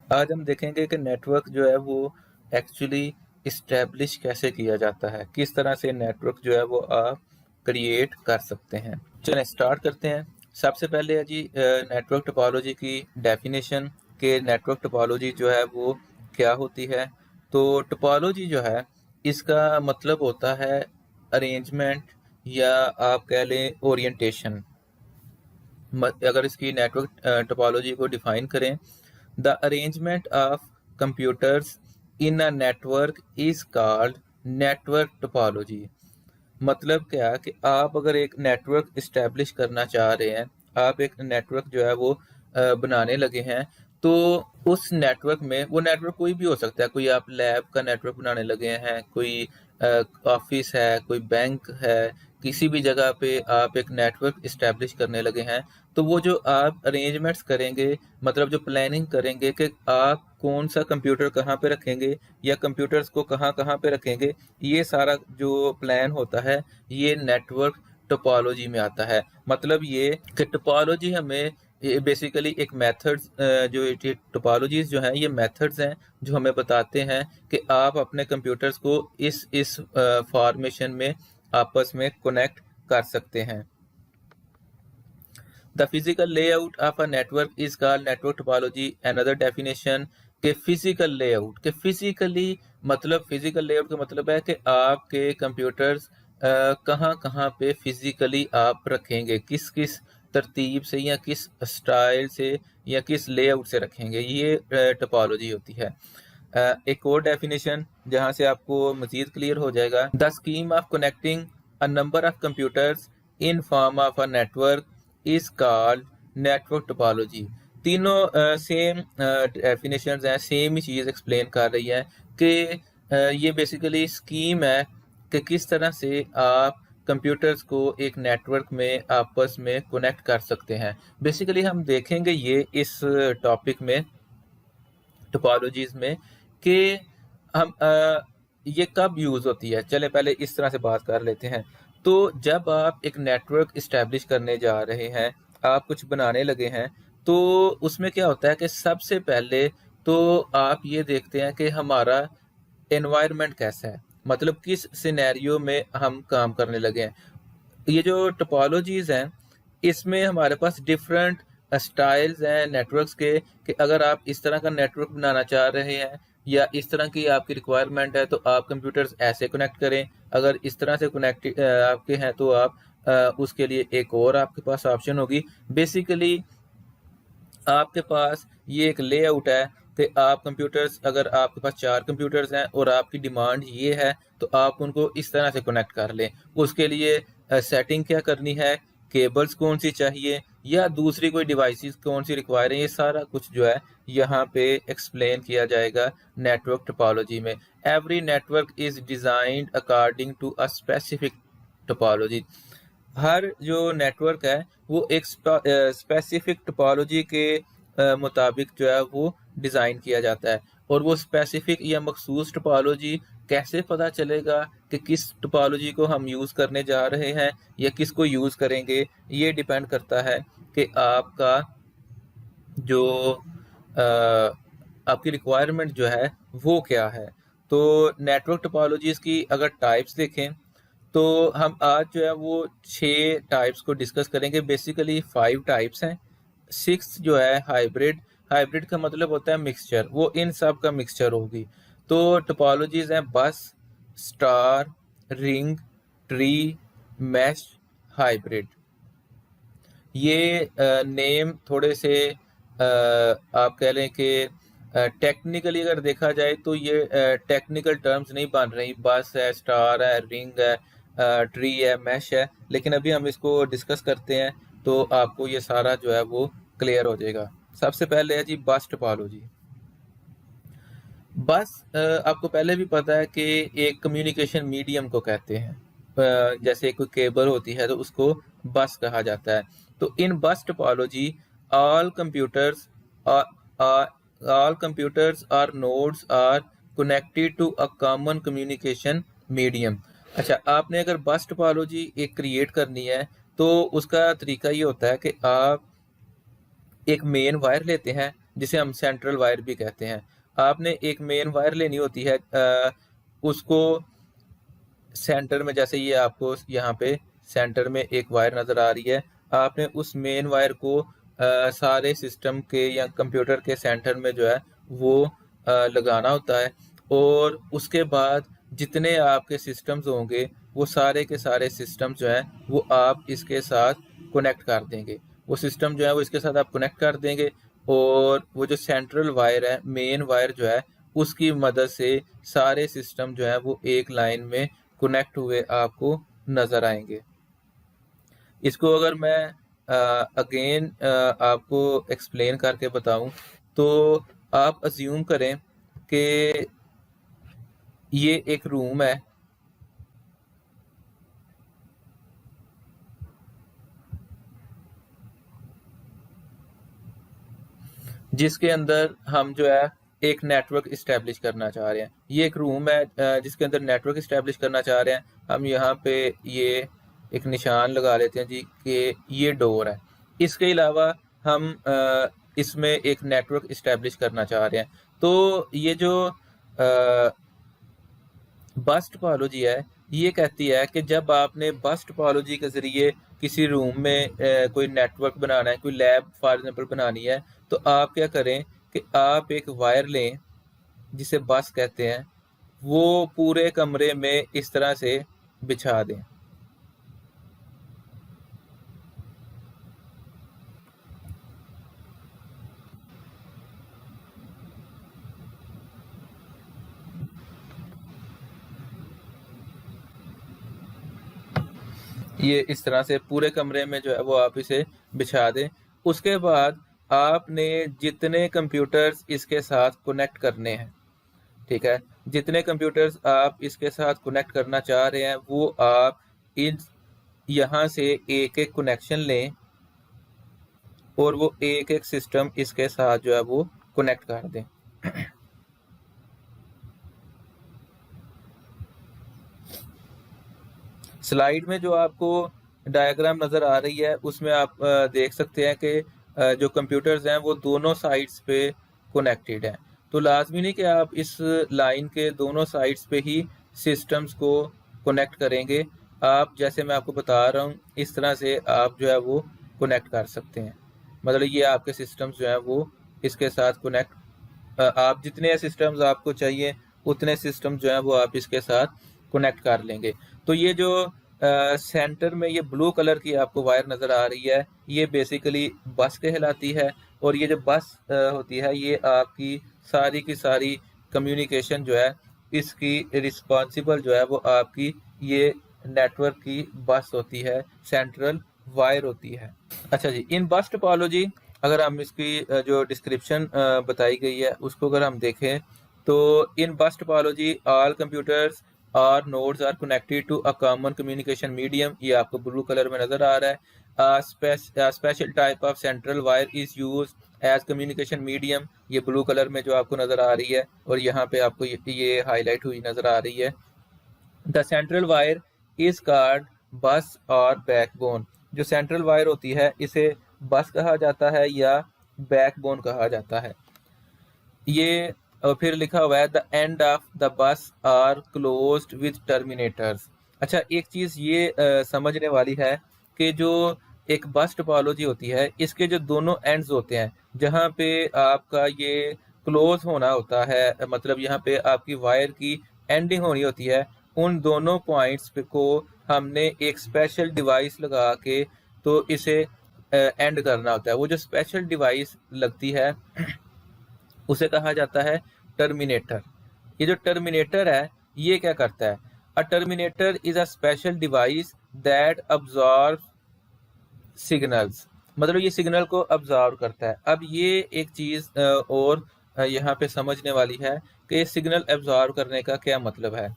आज हम देखेंगे कि नेटवर्क जो है वो एक्चुअली इस्टेब्लिश कैसे किया जाता है, किस तरह से नेटवर्क जो है वो आप क्रिएट कर सकते हैं। चलें स्टार्ट करते हैं। सबसे पहले है जी नेटवर्क टोपोलॉजी की डेफिनेशन के नेटवर्क टोपोलॉजी जो है वो क्या होती है। तो टोपोलॉजी जो है इसका मतलब होता है अरेंजमेंट या आप कह लें ओरिएंटेशन। अगर इसकी नेटवर्क टोपोलॉजी को डिफाइन करें, the arrangement of computers in a network is called network topology. मतलब क्या कि आप अगर एक नेटवर्क इस्टेब्लिश करना चाह रहे हैं, आप एक नेटवर्क जो है वो बनाने लगे हैं, तो उस नेटवर्क में वो नेटवर्क कोई भी हो सकता है। कोई आप लैब का नेटवर्क बनाने लगे हैं, कोई ऑफिस है, कोई बैंक है, किसी भी जगह पे आप एक नेटवर्क इस्टेब्लिश करने लगे हैं, तो वो जो आप अरेंजमेंट्स करेंगे, मतलब जो प्लानिंग करेंगे कि आप कौन सा कंप्यूटर कहाँ पे रखेंगे या कंप्यूटर्स को कहाँ कहाँ पे रखेंगे, ये सारा जो प्लान होता है ये नेटवर्क टोपोलॉजी में आता है। मतलब ये कि टोपोलॉजी हमें ये बेसिकली एक मेथड्स जो ये टोपोलॉजीज जो हैं ये मेथड्स हैं जो हमें बताते हैं कि आप अपने कंप्यूटर्स को इस फॉर्मेशन में आपस में कनेक्ट कर सकते हैं। The physical layout of a network is called network topology. Another definition के physical layout के physically मतलब physical layout का मतलब है कि आपके कंप्यूटर्स कहाँ कहाँ पे physically आप रखेंगे, किस किस तरतीब से या किस स्टाइल से या किस लेआउट से रखेंगे, ये टोपोलॉजी होती है। एक और डेफिनेशन जहाँ से आपको मजीद क्लियर हो जाएगा, the scheme of connecting a number of computers in form of a network is called network topology. तीनों सेम डेफिनेशंस हैं, सेम ही चीज़ एक्सप्लेन कर रही है कि ये बेसिकली स्कीम है कि किस तरह से आप कंप्यूटर्स को एक नेटवर्क में आपस में कनेक्ट कर सकते हैं। बेसिकली हम देखेंगे ये इस टॉपिक में टोपोलॉजीज में कि हम ये कब यूज़ होती है। चले पहले इस तरह से बात कर लेते हैं। तो जब आप एक नेटवर्क इस्टेब्लिश करने जा रहे हैं, आप कुछ बनाने लगे हैं, तो उसमें क्या होता है कि सबसे पहले तो आप ये देखते हैं कि हमारा एनवायरनमेंट कैसा है, मतलब किस सिनेरियो में हम काम करने लगे हैं। ये जो टोपोलॉजीज हैं इसमें हमारे पास डिफरेंट स्टाइल्स हैं नेटवर्क्स के, कि अगर आप इस तरह का नेटवर्क बनाना चाह रहे हैं या इस तरह की आपकी रिक्वायरमेंट है तो आप कंप्यूटर्स ऐसे कनेक्ट करें। अगर इस तरह से कनेक्ट आपके हैं तो आप उसके लिए एक और आपके पास ऑप्शन होगी। बेसिकली आपके पास ये एक लेआउट है कि आप कंप्यूटर्स, अगर आपके पास 4 कंप्यूटर्स हैं और आपकी डिमांड ये है तो आप उनको इस तरह से कनेक्ट कर लें। उसके लिए सेटिंग क्या करनी है, केबल्स कौन सी चाहिए या दूसरी कोई डिवाइसेस कौन सी रिक्वायर है, ये सारा कुछ जो है यहाँ पे एक्सप्लेन किया जाएगा नेटवर्क टोपोलॉजी में। Every network is designed according to a specific topology. हर जो नेटवर्क है वो एक स्पेसिफिक टोपोलॉजी के मुताबिक जो है वो डिज़ाइन किया जाता है। और वो स्पेसिफिक या मखसूस टोपोलॉजी कैसे पता चलेगा कि किस टोपोलॉजी को हम यूज़ करने जा रहे हैं या किसको यूज़ करेंगे, ये डिपेंड करता है कि आपका जो आपकी रिक्वायरमेंट जो है वो क्या है। तो नेटवर्क टोपोलॉजीज़ की अगर टाइप्स देखें तो हम आज जो है वो 6 टाइप्स को डिस्कस करेंगे। बेसिकली 5 टाइप्स हैं। 6 जो है हाइब्रिड। हाइब्रिड का मतलब होता है मिक्सचर, वो इन सब का मिक्सचर होगी। तो टोपोलॉजीज हैं bus, star, ring, tree, mesh, hybrid. ये नेम थोड़े से आप कह लें कि टेक्निकली अगर देखा जाए तो ये टेक्निकल टर्म्स नहीं बन रही। बस है, स्टार है, रिंग है, ट्री है, मैश है, लेकिन अभी हम इसको डिस्कस करते हैं तो आपको ये सारा जो है वो क्लियर हो जाएगा। सबसे पहले है जी बस टोपोलॉजी। बस आपको पहले भी पता है कि एक कम्युनिकेशन मीडियम को कहते हैं। जैसे कोई केबल होती है तो उसको बस कहा जाता है। तो इन bus topology all computers all computers are nodes are connected to a common communication medium. अच्छा, आपने अगर बस टोपोलॉजी एक क्रिएट करनी है तो उसका तरीका ये होता है कि आप एक मेन वायर लेते हैं जिसे हम सेंट्रल वायर भी कहते हैं। आपने एक मेन वायर लेनी होती है, उसको सेंटर में, जैसे ये आपको यहाँ पे सेंटर में एक वायर नज़र आ रही है, आपने उस मेन वायर को सारे सिस्टम के या कंप्यूटर के सेंटर में जो है वो लगाना होता है, और उसके बाद जितने आपके सिस्टम्स होंगे वो सारे के सारे सिस्टम जो है वो आप इसके साथ कनेक्ट कर देंगे। वो सिस्टम जो है वो इसके साथ आप कनेक्ट कर देंगे, और वो जो सेंट्रल वायर है, मेन वायर जो है, उसकी मदद से सारे सिस्टम जो है वो एक लाइन में कनेक्ट हुए आपको नज़र आएंगे। इसको अगर मैं अगेन आपको एक्सप्लेन करके बताऊं, तो आप अज्यूम करें कि ये एक रूम है, जिसके अंदर हम जो है एक नेटवर्क इस्टेब्लिश करना चाह रहे हैं। ये एक रूम है जिसके अंदर नेटवर्क इस्टेब्लिश करना चाह रहे हैं। हम यहाँ पे ये एक निशान लगा लेते हैं जी कि ये डोर है। इसके अलावा हम इसमें एक नेटवर्क इस्टेब्लिश करना चाह रहे हैं। तो ये जो बस टोपोलॉजी है, ये कहती है कि जब आपने बस टोपोलॉजी के ज़रिए किसी रूम में कोई नेटवर्क बनाना है, कोई लैब फॉर एग्जांपल बनानी है, तो आप क्या करें कि आप एक वायर लें जिसे बस कहते हैं, वो पूरे कमरे में इस तरह से बिछा दें। ये इस तरह से पूरे कमरे में जो है वो आप इसे बिछा दें। उसके बाद आपने जितने कंप्यूटर्स इसके साथ कनेक्ट करने हैं, ठीक है, जितने कंप्यूटर्स आप इसके साथ कनेक्ट करना चाह रहे हैं, वो आप इन यहाँ से एक एक कनेक्शन लें, और वो एक एक सिस्टम इसके साथ जो है वो कनेक्ट कर दें। स्लाइड में जो आपको डायग्राम नज़र आ रही है, उसमें आप देख सकते हैं कि जो कंप्यूटर्स हैं वो दोनों साइड्स पे कनेक्टेड हैं। तो लाजमी नहीं कि आप इस लाइन के दोनों साइड्स पे ही सिस्टम्स को कनेक्ट करेंगे। आप, जैसे मैं आपको बता रहा हूँ, इस तरह से आप जो है वो कनेक्ट कर सकते हैं। मतलब ये आपके सिस्टम्स जो हैं वो इसके साथ कनेक्ट, आप जितने सिस्टम्स आपको चाहिए उतने सिस्टम जो हैं वो आप इसके साथ कनेक्ट कर लेंगे। तो ये जो सेंटर में ये ब्लू कलर की आपको वायर नज़र आ रही है, ये बेसिकली बस कहलाती है। और ये जो बस होती है, ये आपकी सारी की सारी कम्युनिकेशन जो है, इसकी रिस्पॉन्सिबल जो है वो आपकी ये नेटवर्क की बस होती है, सेंट्रल वायर होती है। अच्छा जी, इन बस टोपोलॉजी अगर हम इसकी जो डिस्क्रिप्शन बताई गई है उसको अगर हम देखें, तो इन बस टोपोलॉजी ऑल कंप्यूटर्स और nodes are connected to a common communication medium. ये आपको ब्लू कलर में नज़र आ रहा है। Special type of central wire is use as communication medium. ये ब्लू कलर में जो आपको नज़र आ रही है, और यहाँ पे आपको ये हाईलाइट हुई नज़र आ रही है। The central wire is called बस और बैकबोन। जो सेंट्रल वायर होती है इसे बस कहा जाता है या बैकबोन कहा जाता है। ये फिर लिखा हुआ है the end of the bus are closed with terminators. अच्छा, एक चीज़ ये समझने वाली है कि जो एक बस टोपोलॉजी होती है, इसके जो दोनों एंड्स होते हैं, जहाँ पे आपका ये क्लोज होना होता है, मतलब यहाँ पे आपकी वायर की एंडिंग होनी होती है, उन दोनों पॉइंट्स पे को हमने एक स्पेशल डिवाइस लगा के तो इसे एंड करना होता है। वो जो स्पेशल डिवाइस लगती है उसे कहा जाता है टर्मिनेटर। ये जो टर्मिनेटर है, ये क्या करता है? A terminator is a special device that absorb signals. मतलब ये सिग्नल को अब्जॉर्व करता है। अब ये एक चीज़ और यहाँ पे समझने वाली है कि सिग्नल अब्जॉर्व करने का क्या मतलब है।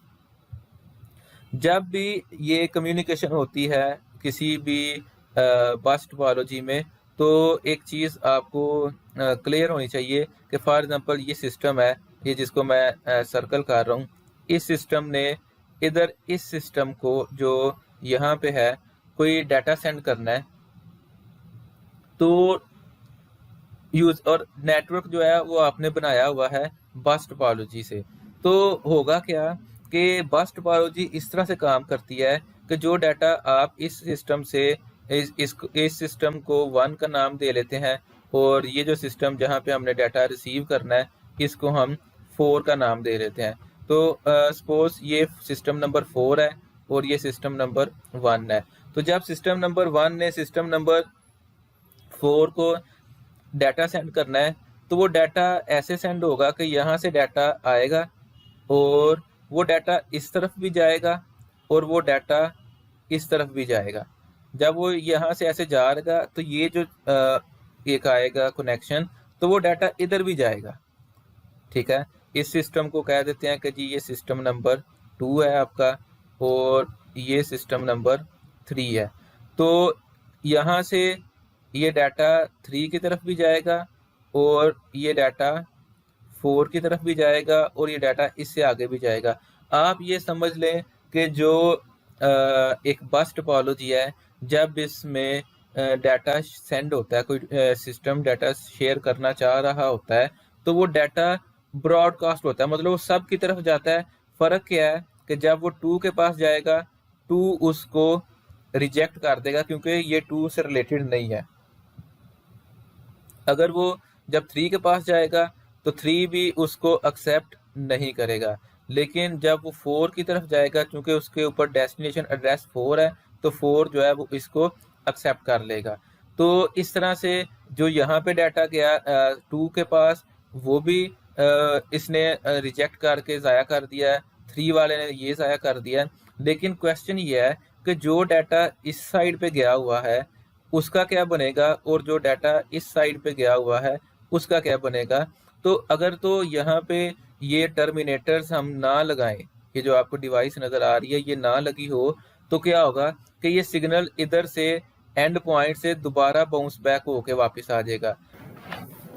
जब भी ये कम्युनिकेशन होती है किसी भी बस टोपोलॉजी में, तो एक चीज़ आपको क्लियर होनी चाहिए कि फॉर एग्जांपल ये सिस्टम है, ये जिसको मैं सर्कल कर रहा हूँ, इस सिस्टम ने इधर इस सिस्टम को जो यहाँ पे है कोई डाटा सेंड करना है, तो यूज, और नेटवर्क जो है वो आपने बनाया हुआ है बस टोपोलॉजी से। तो होगा क्या कि बस टोपोलॉजी इस तरह से काम करती है कि जो डाटा आप इस सिस्टम से इस सिस्टम को 1 का नाम दे लेते हैं, और ये जो सिस्टम जहाँ पे हमने डाटा रिसीव करना है इसको हम 4 का नाम दे लेते हैं। तो सपोज ये सिस्टम नंबर 4 है और ये सिस्टम नंबर 1 है। तो जब सिस्टम नंबर 1 ने सिस्टम नंबर 4 को डाटा सेंड करना है, तो वो डाटा ऐसे सेंड होगा कि यहाँ से डाटा आएगा और वो डाटा इस तरफ भी जाएगा और वो डाटा इस तरफ भी जाएगा। जब वो यहाँ से ऐसे जाएगा तो ये जो एक आएगा कनेक्शन, तो वो डाटा इधर भी जाएगा। ठीक है, इस सिस्टम को कह देते हैं कि जी ये सिस्टम नंबर 2 है आपका और ये सिस्टम नंबर 3 है। तो यहाँ से ये डाटा 3 की तरफ भी जाएगा और ये डाटा 4 की तरफ भी जाएगा और ये डाटा इससे आगे भी जाएगा। आप ये समझ लें कि जो एक बस टोपोलॉजी है, जब इसमें डाटा सेंड होता है, कोई सिस्टम डाटा शेयर करना चाह रहा होता है, तो वो डाटा ब्रॉडकास्ट होता है, मतलब वो सब की तरफ जाता है। फ़र्क क्या है कि जब वो 2 के पास जाएगा, 2 उसको रिजेक्ट कर देगा क्योंकि ये 2 से रिलेटेड नहीं है। अगर वो जब 3 के पास जाएगा तो 3 भी उसको एक्सेप्ट नहीं करेगा। लेकिन जब वो 4 की तरफ जाएगा, क्योंकि उसके ऊपर डेस्टिनेशन एड्रेस 4 है, तो 4 जो है वो इसको एक्सेप्ट कर लेगा। तो इस तरह से जो यहाँ पे डाटा गया 2 के पास, वो भी इसने रिजेक्ट करके ज़ाया कर दिया है, 3 वाले ने ये ज़ाया कर दिया है। लेकिन क्वेश्चन ये है कि जो डाटा इस साइड पे गया हुआ है उसका क्या बनेगा, और जो डाटा इस साइड पे गया हुआ है उसका क्या बनेगा। तो अगर तो यहाँ पे ये टर्मिनेटर्स हम ना लगाएं, ये जो आपको डिवाइस नज़र आ रही है ये ना लगी हो, तो क्या होगा कि ये सिग्नल इधर से एंड पॉइंट से दोबारा बाउंस बैक होके वापस आ जाएगा।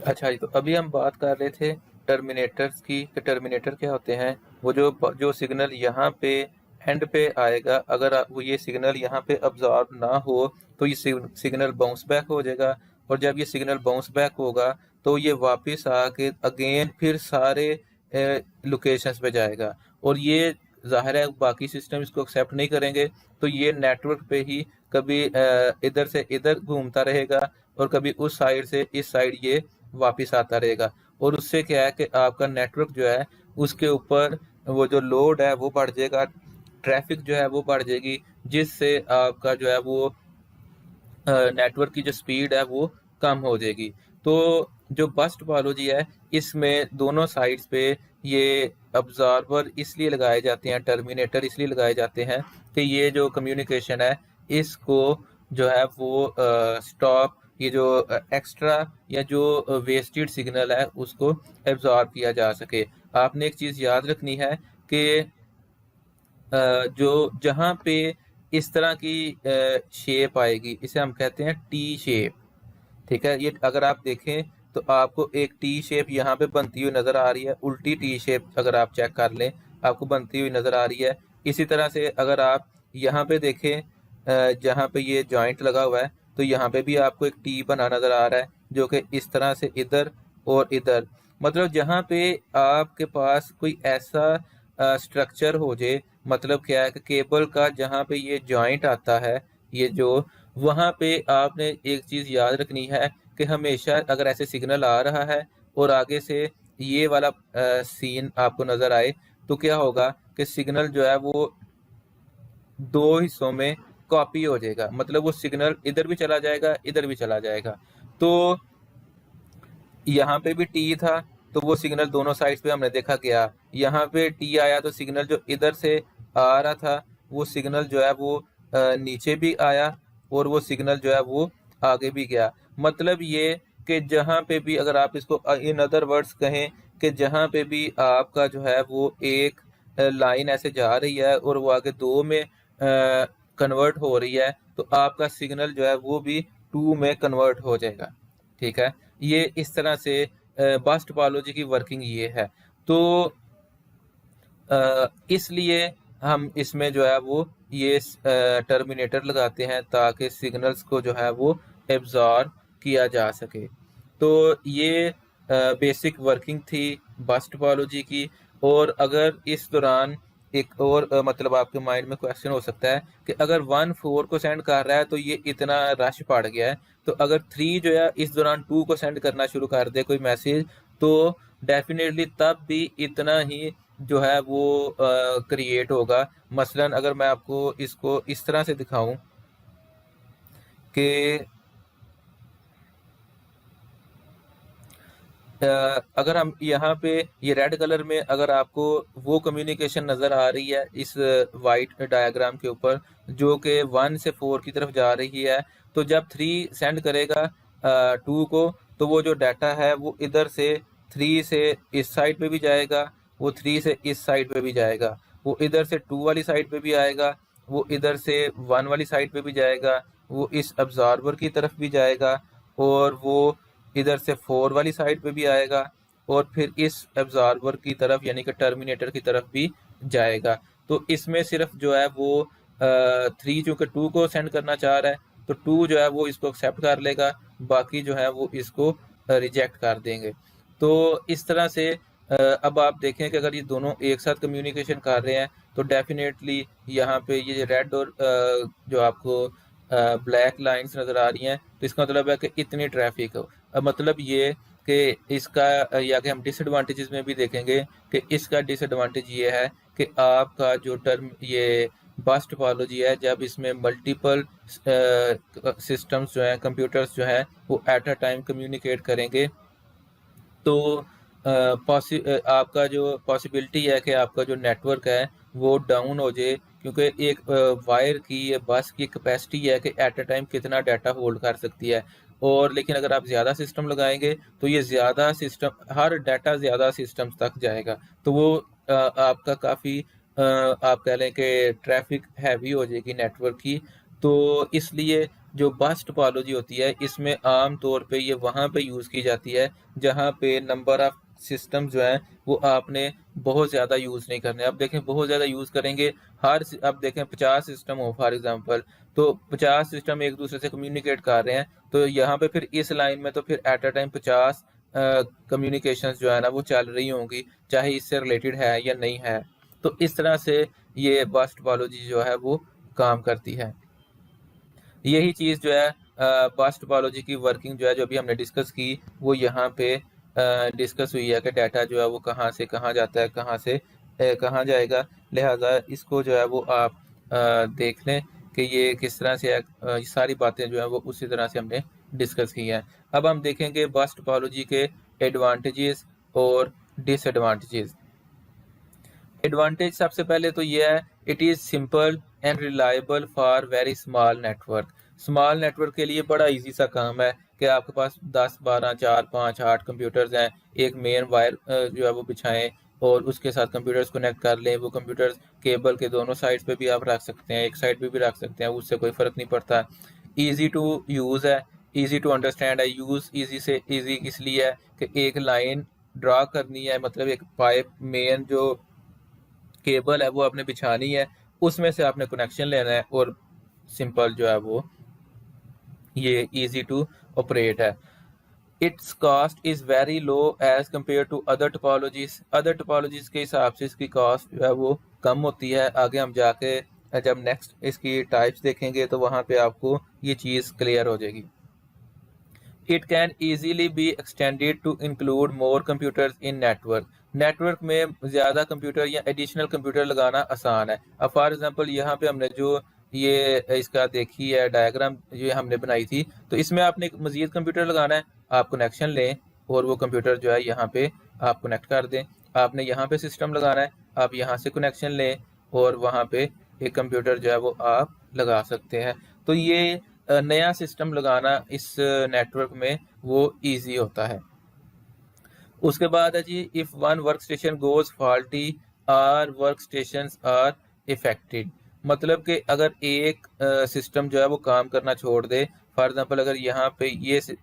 अच्छा जी, तो अभी हम बात कर रहे थे टर्मिनेटर्स की कि टर्मिनेटर क्या होते हैं। वो जो सिग्नल यहाँ पे एंड पे आएगा, अगर वो ये सिग्नल यहाँ पे अब्जॉर्ब ना हो तो ये सिग्नल बाउंस बैक हो जाएगा, और जब ये सिग्नल बाउंस बैक होगा तो ये वापस आके अगेन फिर सारे लोकेशंस पे जाएगा, और ये ज़ाहिर है बाकी सिस्टम इसको एक्सेप्ट नहीं करेंगे। तो ये नेटवर्क पे ही कभी इधर से इधर घूमता रहेगा और कभी उस साइड से इस साइड ये वापस आता रहेगा, और उससे क्या है कि आपका नेटवर्क जो है उसके ऊपर वो जो लोड है वो बढ़ जाएगा, ट्रैफिक जो है वो बढ़ जाएगी, जिससे आपका जो है वो नेटवर्क की जो स्पीड है वो कम हो जाएगी। तो जो बस टोपोलॉजी है इसमें दोनों साइड्स पे ये ऑब्जर्वर इसलिए लगाए जाते हैं, टर्मिनेटर इसलिए लगाए जाते हैं कि ये जो कम्युनिकेशन है इसको जो है वो स्टॉप, ये जो एक्स्ट्रा या जो वेस्टेड सिग्नल है उसको एब्जॉर्ब किया जा सके। आपने एक चीज़ याद रखनी है कि जो जहाँ पे इस तरह की शेप आएगी इसे हम कहते हैं टी शेप। ठीक है, ये अगर आप देखें तो आपको एक टी शेप यहाँ पे बनती हुई नज़र आ रही है, उल्टी टी शेप अगर आप चेक कर लें आपको बनती हुई नज़र आ रही है। इसी तरह से अगर आप यहाँ पे देखें जहाँ पे ये जॉइंट लगा हुआ है, तो यहाँ पे भी आपको एक टी बना नज़र आ रहा है जो कि इस तरह से इधर और इधर, मतलब जहाँ पे आपके पास कोई ऐसा स्ट्रक्चर हो जाए, मतलब क्या है कि केबल का जहाँ पे ये जॉइंट आता है, ये जो वहाँ पे आपने एक चीज़ याद रखनी है कि हमेशा अगर ऐसे सिग्नल आ रहा है और आगे से ये वाला सीन आपको नज़र आए, तो क्या होगा कि सिग्नल जो है वो 2 हिस्सों में कॉपी हो जाएगा, मतलब वो सिग्नल इधर भी चला जाएगा इधर भी चला जाएगा। तो यहाँ पे भी टी था तो वो सिग्नल दोनों साइड्स पे हमने देखा गया, यहाँ पे टी आया तो सिग्नल जो इधर से आ रहा था वो सिग्नल जो है वो नीचे भी आया और वो सिग्नल जो है वो आगे भी गया। मतलब ये कि जहाँ पे भी अगर आप इसको इन अदर वर्ड्स कहें कि जहाँ पे भी आपका जो है वो एक लाइन ऐसे जा रही है और वो आगे 2 में कन्वर्ट हो रही है, तो आपका सिग्नल जो है वो भी 2 में कन्वर्ट हो जाएगा। ठीक है, ये इस तरह से बस टोपोलॉजी की वर्किंग ये है। तो इसलिए हम इसमें जो है वो ये टर्मिनेटर लगाते हैं ताकि सिग्नल्स को जो है वो एब्जॉर्ब किया जा सके। तो ये बेसिक वर्किंग थी बस टोपोलॉजी की। और अगर इस दौरान एक और मतलब आपके माइंड में क्वेश्चन हो सकता है कि अगर 1 4 को सेंड कर रहा है तो ये इतना रश पड़ गया है, तो अगर 3 जो है इस दौरान 2 को सेंड करना शुरू कर दे कोई मैसेज, तो डेफिनेटली तब भी इतना ही जो है वो क्रिएट होगा। मसलन अगर मैं आपको इसको इस तरह से दिखाऊं कि अगर हम यहाँ पे ये रेड कलर में अगर आपको वो कम्युनिकेशन नज़र आ रही है इस वाइट डायग्राम के ऊपर जो कि 1 से 4 की तरफ जा रही है, तो जब 3 सेंड करेगा 2 को, तो वो जो डाटा है वो इधर से 3 से इस साइड पे भी जाएगा, वो 3 से इस साइड पे भी जाएगा, वो इधर से 2 वाली साइड पे भी आएगा, वो इधर से 1 वाली साइड पे भी जाएगा, वो इस ऑब्जर्वर की तरफ भी जाएगा, और वो इधर से 4 वाली साइड पे भी आएगा, और फिर इस एब्जॉर्बर की तरफ यानी कि टर्मिनेटर की तरफ भी जाएगा। तो इसमें सिर्फ जो है वो 3 चूँकि 2 को सेंड करना चाह रहा है, तो 2 जो है वो इसको एक्सेप्ट कर लेगा, बाकी जो है वो इसको रिजेक्ट कर देंगे। तो इस तरह से अब आप देखें कि अगर ये दोनों एक साथ कम्युनिकेशन कर रहे हैं, तो डेफिनेटली यहाँ पे ये रेड और जो आपको ब्लैक लाइंस नज़र आ रही हैं, तो इसका मतलब है कि इतनी ट्रैफिक हो। अब मतलब ये कि इसका या कि हम डिसएडवांटेजेस में भी देखेंगे कि इसका डिसएडवांटेज ये है कि आपका जो टर्म ये बस टोपोलॉजी है, जब इसमें मल्टीपल सिस्टम्स जो हैं, कंप्यूटर्स जो हैं, वो एट अ टाइम कम्युनिकेट करेंगे, तो आपका जो पॉसिबिलिटी है कि आपका जो नेटवर्क है वो डाउन हो जाए, क्योंकि एक वायर की या बस की कैपेसिटी है कि एट अ टाइम कितना डाटा होल्ड कर सकती है। और लेकिन अगर आप ज़्यादा सिस्टम लगाएंगे तो ये ज़्यादा सिस्टम हर डाटा ज़्यादा सिस्टम्स तक जाएगा, तो वो आपका काफ़ी आप कह लें कि ट्रैफिक हैवी हो जाएगी नेटवर्क की। तो इसलिए जो बस टोपोलॉजी होती है इसमें आम तौर पे ये वहाँ पे यूज़ की जाती है जहाँ पे नंबर ऑफ सिस्टम जो हैं वो आपने बहुत ज़्यादा यूज़ नहीं करने। अब देखें बहुत ज़्यादा यूज़ करेंगे, अब देखें 50 सिस्टम हो फॉर एग्जांपल, तो 50 सिस्टम एक दूसरे से कम्युनिकेट कर रहे हैं, तो यहाँ पे फिर इस लाइन में तो फिर एट अ टाइम 50 कम्युनिकेशंस जो है ना वो चल रही होंगी, चाहे इससे रिलेटेड है या नहीं है। तो इस तरह से ये बस टोपोलॉजी जो है वो काम करती है। यही चीज़ जो है बस टोपोलॉजी की वर्किंग जो है जो अभी हमने डिस्कस की, वो यहाँ पे डिस्कस हुई है कि डाटा जो है वो कहाँ से कहाँ जाता है, कहाँ से कहाँ जाएगा। लिहाजा इसको जो है वो आप देख लें कि ये किस तरह से ये सारी बातें जो है वो उसी तरह से हमने डिस्कस की हैं। अब हम देखेंगे बस टोपोलॉजी के एडवांटेजेस और डिसएडवांटेजेस। एडवांटेज सबसे पहले तो ये है, it is simple and reliable for very small network. Small network के लिए बड़ा इजी सा काम है कि आपके पास 10 12 4 5 8 कंप्यूटर्स हैं, एक मेन वायर जो है वो बिछाएं और उसके साथ कंप्यूटर्स कनेक्ट कर लें। वो कंप्यूटर्स केबल के दोनों साइड्स पे भी आप रख सकते हैं, एक साइड पे भी रख सकते हैं, उससे कोई फ़र्क नहीं पड़ता। ईजी टू यूज़ है, ईजी टू अंडरस्टैंड है। यूज़ ईजी से ईजी इसलिए है कि एक लाइन ड्रा करनी है, मतलब एक पाइप मेन जो केबल है वो आपने बिछानी है, उसमें से आपने कनेक्शन लेना है, और सिंपल जो है वो ये इजी टू ऑपरेट है। Its cost is very low as compare to other topologies के हिसाब से इसकी कॉस्ट जो है वो कम होती है। आगे हम जाके जब नेक्स्ट इसकी टाइप्स देखेंगे तो वहाँ पे आपको ये चीज़ क्लियर हो जाएगी। It can easily be extended to include more computers in network. Network में ज़्यादा कंप्यूटर या एडिशनल कंप्यूटर लगाना आसान है। अब फॉर एग्जांपल यहाँ पे हमने जो ये इसका देखी है डायग्राम ये हमने बनाई थी, तो इसमें आपने मज़ीद कंप्यूटर लगाना है, आप कनेक्शन लें और वो कंप्यूटर जो है यहाँ पे आप कनेक्ट कर दें। आपने यहाँ पे सिस्टम लगाना है, आप यहाँ से कनेक्शन लें और वहाँ पे एक कंप्यूटर जो है वो आप लगा सकते हैं। तो ये नया सिस्टम लगाना इस नेटवर्क में वो इजी होता है। उसके बाद है जी, if one work station goes faulty or work station are affected. मतलब कि अगर एक सिस्टम जो है वो काम करना छोड़ दे, फॉर एग्जांपल अगर यहाँ पे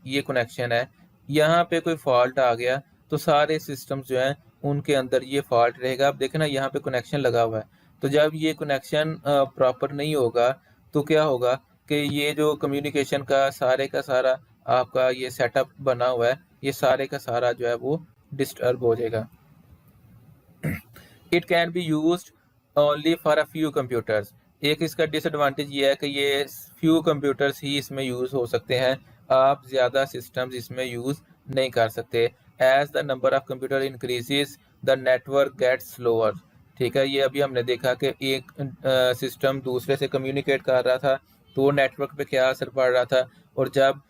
ये कनेक्शन है, यहाँ पे कोई फॉल्ट आ गया तो सारे सिस्टम्स जो हैं उनके अंदर ये फॉल्ट रहेगा। अब देखें ना यहाँ पे कनेक्शन लगा हुआ है, तो जब ये कनेक्शन प्रॉपर नहीं होगा तो क्या होगा कि ये जो कम्युनिकेशन का सारा आपका ये सेटअप बना हुआ है, ये सारे का सारा जो है वो डिस्टर्ब हो जाएगा। It can be used only for a few computers. एक इसका डिसएडवांटेज ये है कि ये फ्यू कंप्यूटर्स ही इसमें यूज़ हो सकते हैं, आप ज़्यादा सिस्टम्स इसमें यूज़ नहीं कर सकते। As the number of computer increases the network gets slower. ठीक है, ये अभी हमने देखा कि एक सिस्टम दूसरे से कम्युनिकेट कर रहा था तो नेटवर्क पे क्या असर पड़ रहा था, और जब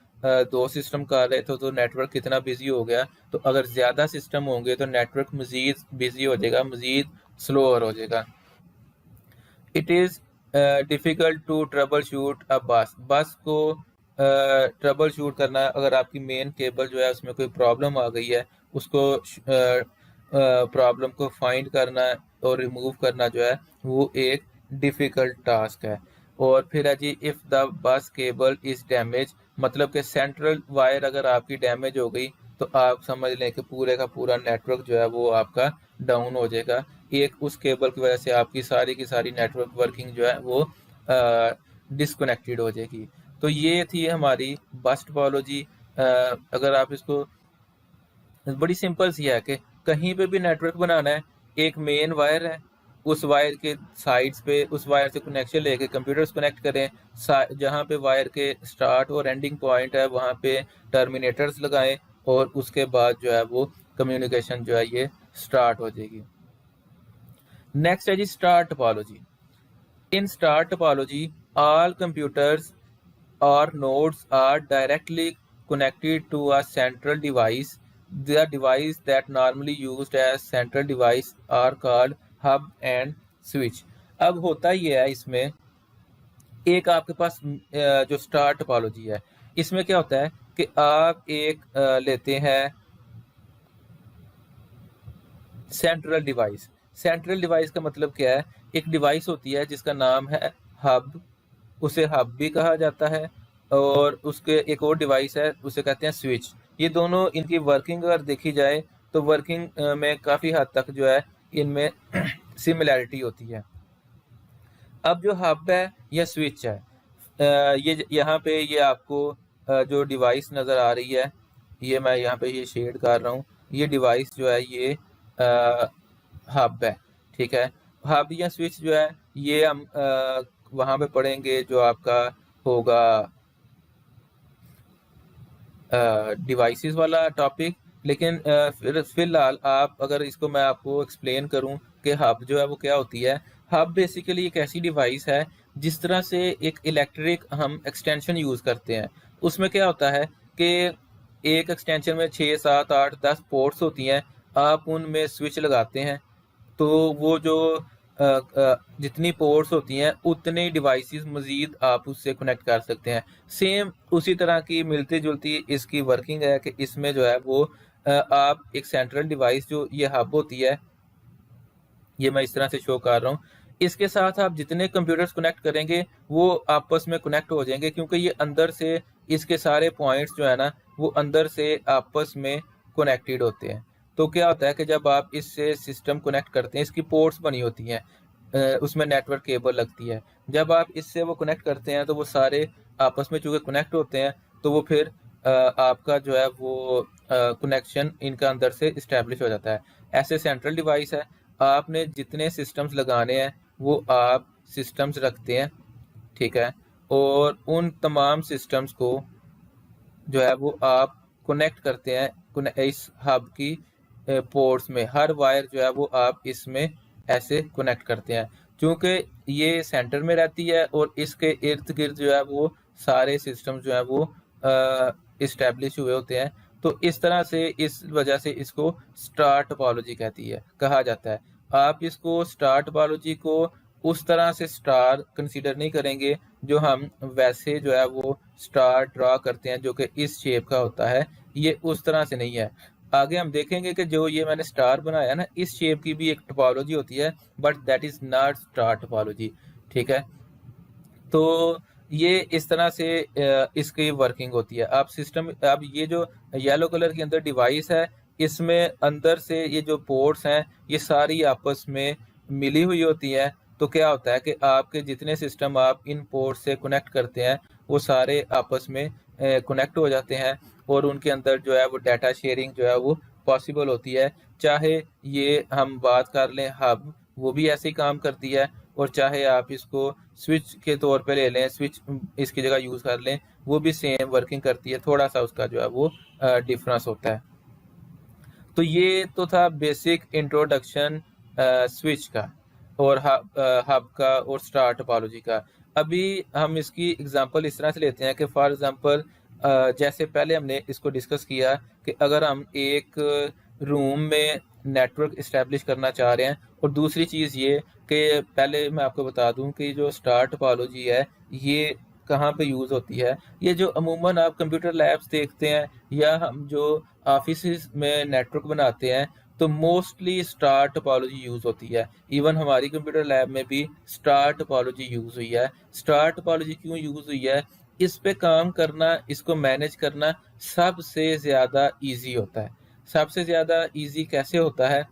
दो सिस्टम कर रहे थे तो नेटवर्क कितना बिजी हो गया। तो अगर ज़्यादा सिस्टम होंगे तो नेटवर्क मज़ीद बिजी हो जाएगा, मज़ीद स्लोअर हो जाएगा। It is difficult to troubleshoot a bus को ट्रबल शूट करना, अगर आपकी मेन केबल जो है उसमें कोई प्रॉब्लम आ गई है, उसको प्रॉब्लम को फाइंड करना और रिमूव करना जो है वो एक डिफ़िकल्ट टास्क है। और फिर है जी, if the bus cable is damage, मतलब कि सेंट्रल वायर अगर आपकी डैमेज हो गई तो आप समझ लें कि पूरे का पूरा नेटवर्क जो है वो आपका डाउन हो जाएगा। एक उस केबल की वजह से आपकी सारी की सारी नेटवर्क वर्किंग जो है वो डिस्कनेक्टेड हो जाएगी। तो ये थी हमारी बस टोपोलॉजी। अगर आप इसको, बड़ी सिंपल सी है कि कहीं पे भी नेटवर्क बनाना है, एक मेन वायर है, उस वायर के साइड्स पे उस वायर से कनेक्शन लेके कंप्यूटर्स कनेक्ट करें, जहाँ पे वायर के स्टार्ट और एंडिंग पॉइंट है वहाँ पे टर्मिनेटर्स लगाएं, और उसके बाद जो है वो कम्युनिकेशन जो है ये स्टार्ट हो जाएगी। नेक्स्ट है जी star topology. In star topology all computers or nodes are directly connected to a central device. The device that normally used as central device are called hub and switch. अब होता ये है इसमें, एक आपके पास जो स्टार टोपोलॉजी है, इसमें क्या होता है कि आप एक लेते हैं सेंट्रल डिवाइस। सेंट्रल डिवाइस का मतलब क्या है, एक डिवाइस होती है जिसका नाम है हब, उसे हब भी कहा जाता है, और उसके एक और डिवाइस है उसे कहते हैं स्विच। ये दोनों, इनकी वर्किंग अगर देखी जाए तो वर्किंग में काफ़ी हद तक जो है इनमें सिमिलैरिटी होती है। अब जो हब है या स्विच है, ये यहाँ पे ये आपको जो डिवाइस नज़र आ रही है, ये मैं यहाँ पे ये शेड कर रहा हूँ, ये डिवाइस जो है ये हब है। ठीक है, हब या स्विच जो है ये हम वहाँ पे पढ़ेंगे जो आपका होगा डिवाइसेस वाला टॉपिक। लेकिन फिलहाल आप, अगर इसको मैं आपको एक्सप्लेन करूं कि हब जो है वो क्या होती है। हब बेसिकली एक ऐसी डिवाइस है, जिस तरह से एक इलेक्ट्रिक हम एक्सटेंशन यूज़ करते हैं, उसमें क्या होता है कि एक एक्सटेंशन में 6, 7, 8, 10 पोर्ट्स होती हैं, आप उनमें स्विच लगाते हैं तो वो जो जितनी पोर्ट्स होती हैं उतनी डिवाइसेस मज़ीद आप उससे कनेक्ट कर सकते हैं। सेम उसी तरह की मिलती जुलती इसकी वर्किंग है कि इसमें जो है वो आप एक सेंट्रल डिवाइस जो ये हब होती है, ये मैं इस तरह से शो कर रहा हूँ, इसके साथ आप जितने कंप्यूटर्स कनेक्ट करेंगे वो आपस में कनेक्ट हो जाएंगे, क्योंकि ये अंदर से इसके सारे पॉइंट्स जो है ना वो अंदर से आपस में कनेक्टेड होते हैं। तो क्या होता है कि जब आप इससे सिस्टम कनेक्ट करते हैं, इसकी पोर्ट्स बनी होती हैं, उसमें नेटवर्क केबल लगती है, जब आप इससे वो कनेक्ट करते हैं तो वो सारे आपस में चूँकि कनेक्ट होते हैं तो वो फिर आपका जो है वो कनेक्शन इनका अंदर से इस्टेब्लिश हो जाता है। ऐसे सेंट्रल डिवाइस है, आपने जितने सिस्टम्स लगाने हैं वो आप सिस्टम्स रखते हैं। ठीक है, और उन तमाम सिस्टम्स को जो है वो आप कनेक्ट करते हैं इस हब की पोर्ट्स में, हर वायर जो है वो आप इसमें ऐसे कनेक्ट करते हैं। क्योंकि ये सेंटर में रहती है और इसके इर्द गिर्द जो है वो सारे सिस्टम जो है वो इस्टेब्लिश हुए होते हैं। तो इस तरह से, इस वजह से इसको स्टार टोपोलॉजी कहा जाता है। आप इसको स्टार टोपोलॉजी को उस तरह से स्टार कंसीडर नहीं करेंगे जो हम वैसे जो है वो स्टार ड्रा करते हैं जो कि इस शेप का होता है, ये उस तरह से नहीं है। आगे हम देखेंगे कि जो ये मैंने स्टार बनाया ना, इस शेप की भी एक टोपोलॉजी होती है, but that is not star topology. ठीक है, तो ये इस तरह से इसकी वर्किंग होती है। आप सिस्टम, अब ये जो येलो कलर के अंदर डिवाइस है, इसमें अंदर से ये जो पोर्ट्स हैं ये सारी आपस में मिली हुई होती हैं। तो क्या होता है कि आपके जितने सिस्टम आप इन पोर्ट से कनेक्ट करते हैं वो सारे आपस में कनेक्ट हो जाते हैं और उनके अंदर जो है वो डाटा शेयरिंग जो है वो पॉसिबल होती है। चाहे ये हम बात कर लें हब, वो भी ऐसे ही काम करती है, और चाहे आप इसको स्विच के तौर पे ले लें, स्विच इसकी जगह यूज़ कर लें, वो भी सेम वर्किंग करती है, थोड़ा सा उसका जो है वो डिफरेंस होता है। तो ये तो था बेसिक इंट्रोडक्शन स्विच का और हब का और स्टार टोपोलॉजी का। अभी हम इसकी एग्जांपल इस तरह से लेते हैं कि फॉर एग्जांपल जैसे पहले हमने इसको डिस्कस किया कि अगर हम एक रूम में नेटवर्क इस्टेब्लिश करना चाह रहे हैं, और दूसरी चीज़ ये कि पहले मैं आपको बता दूं कि जो स्टार टोपोलॉजी है ये कहाँ पे यूज़ होती है। ये जो अमूमन आप कंप्यूटर लैब्स देखते हैं या हम जो ऑफिस में नेटवर्क बनाते हैं, तो मोस्टली स्टार टोपोलॉजी यूज़ होती है। इवन हमारी कंप्यूटर लैब में भी स्टार टोपोलॉजी यूज़ हुई है। स्टार टोपोलॉजी क्यों यूज़ हुई है? इस पे काम करना, इसको मैनेज करना सबसे ज़्यादा ईजी होता है। सबसे ज़्यादा ईजी कैसे होता है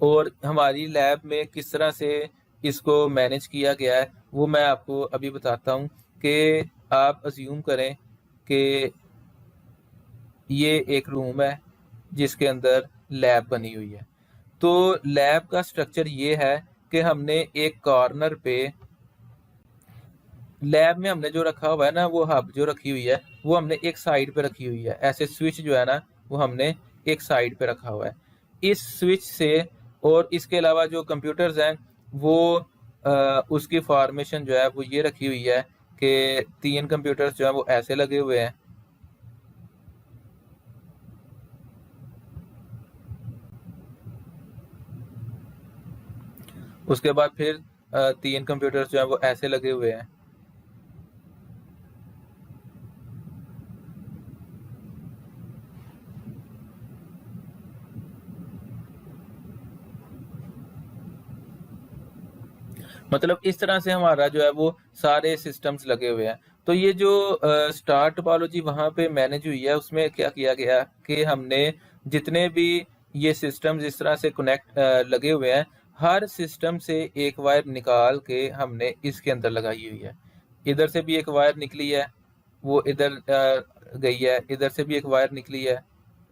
और हमारी लैब में किस तरह से इसको मैनेज किया गया है, वो मैं आपको अभी बताता हूँ। कि आप अज्यूम करें कि ये एक रूम है जिसके अंदर लैब बनी हुई है। तो लैब का स्ट्रक्चर ये है कि हमने एक कॉर्नर पे लैब में हमने जो रखा हुआ है ना, वो हब जो रखी हुई है वो हमने एक साइड पे रखी हुई है। ऐसे स्विच जो है ना वो हमने एक साइड पे रखा हुआ है। इस स्विच से और इसके अलावा जो कंप्यूटर्स हैं वो उसकी फॉर्मेशन जो है वो ये रखी हुई है कि 3 कंप्यूटर्स जो है वो ऐसे लगे हुए हैं। उसके बाद फिर 3 कंप्यूटर्स जो है वो ऐसे लगे हुए हैं। मतलब इस तरह से हमारा जो है वो सारे सिस्टम्स लगे हुए हैं। तो ये जो स्टार टोपोलॉजी वहाँ पे मैनेज हुई है, उसमें क्या किया गया कि हमने जितने भी ये सिस्टम्स इस तरह से कनेक्ट लगे हुए हैं, हर सिस्टम से एक वायर निकाल के हमने इसके अंदर लगाई हुई है। इधर से भी एक वायर निकली है, वो इधर गई है। इधर से भी एक वायर निकली है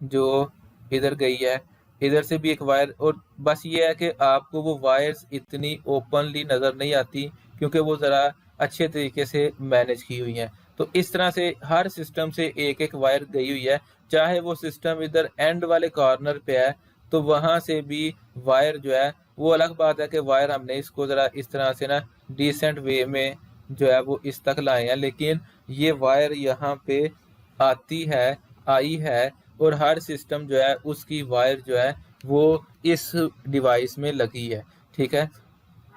जो इधर गई है। इधर से भी एक वायर, और बस ये है कि आपको वो वायर्स इतनी ओपनली नज़र नहीं आती क्योंकि वो ज़रा अच्छे तरीके से मैनेज की हुई हैं। तो इस तरह से हर सिस्टम से एक एक वायर गई हुई है। चाहे वो सिस्टम इधर एंड वाले कॉर्नर पे है तो वहाँ से भी वायर जो है वो अलग बात है कि वायर हमने इसको ज़रा इस तरह से ना डिसेंट वे में जो है वो इस तक लाए हैं, लेकिन ये वायर यहाँ पे आती है, आई है, और हर सिस्टम जो है उसकी वायर जो है वो इस डिवाइस में लगी है। ठीक है।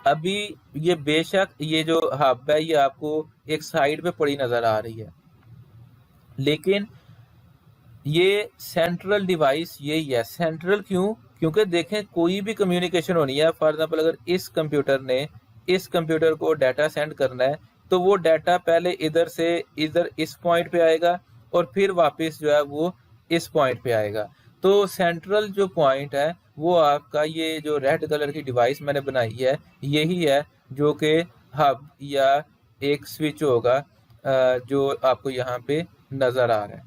अभी ये बेशक ये जो हब है ये आपको एक साइड पे पड़ी नज़र आ रही है, लेकिन ये सेंट्रल डिवाइस यही है। सेंट्रल क्यों? क्योंकि देखें कोई भी कम्युनिकेशन होनी है, फॉर एग्जांपल अगर इस कंप्यूटर ने इस कंप्यूटर को डाटा सेंड करना है तो वो डाटा पहले इधर से इधर इस पॉइंट पे आएगा और फिर वापस जो है वो इस पॉइंट पे आएगा। तो सेंट्रल जो पॉइंट है वो आपका ये जो रेड कलर की डिवाइस मैंने बनाई है यही है, जो कि हब या एक स्विच होगा जो आपको यहाँ पे नज़र आ रहा है।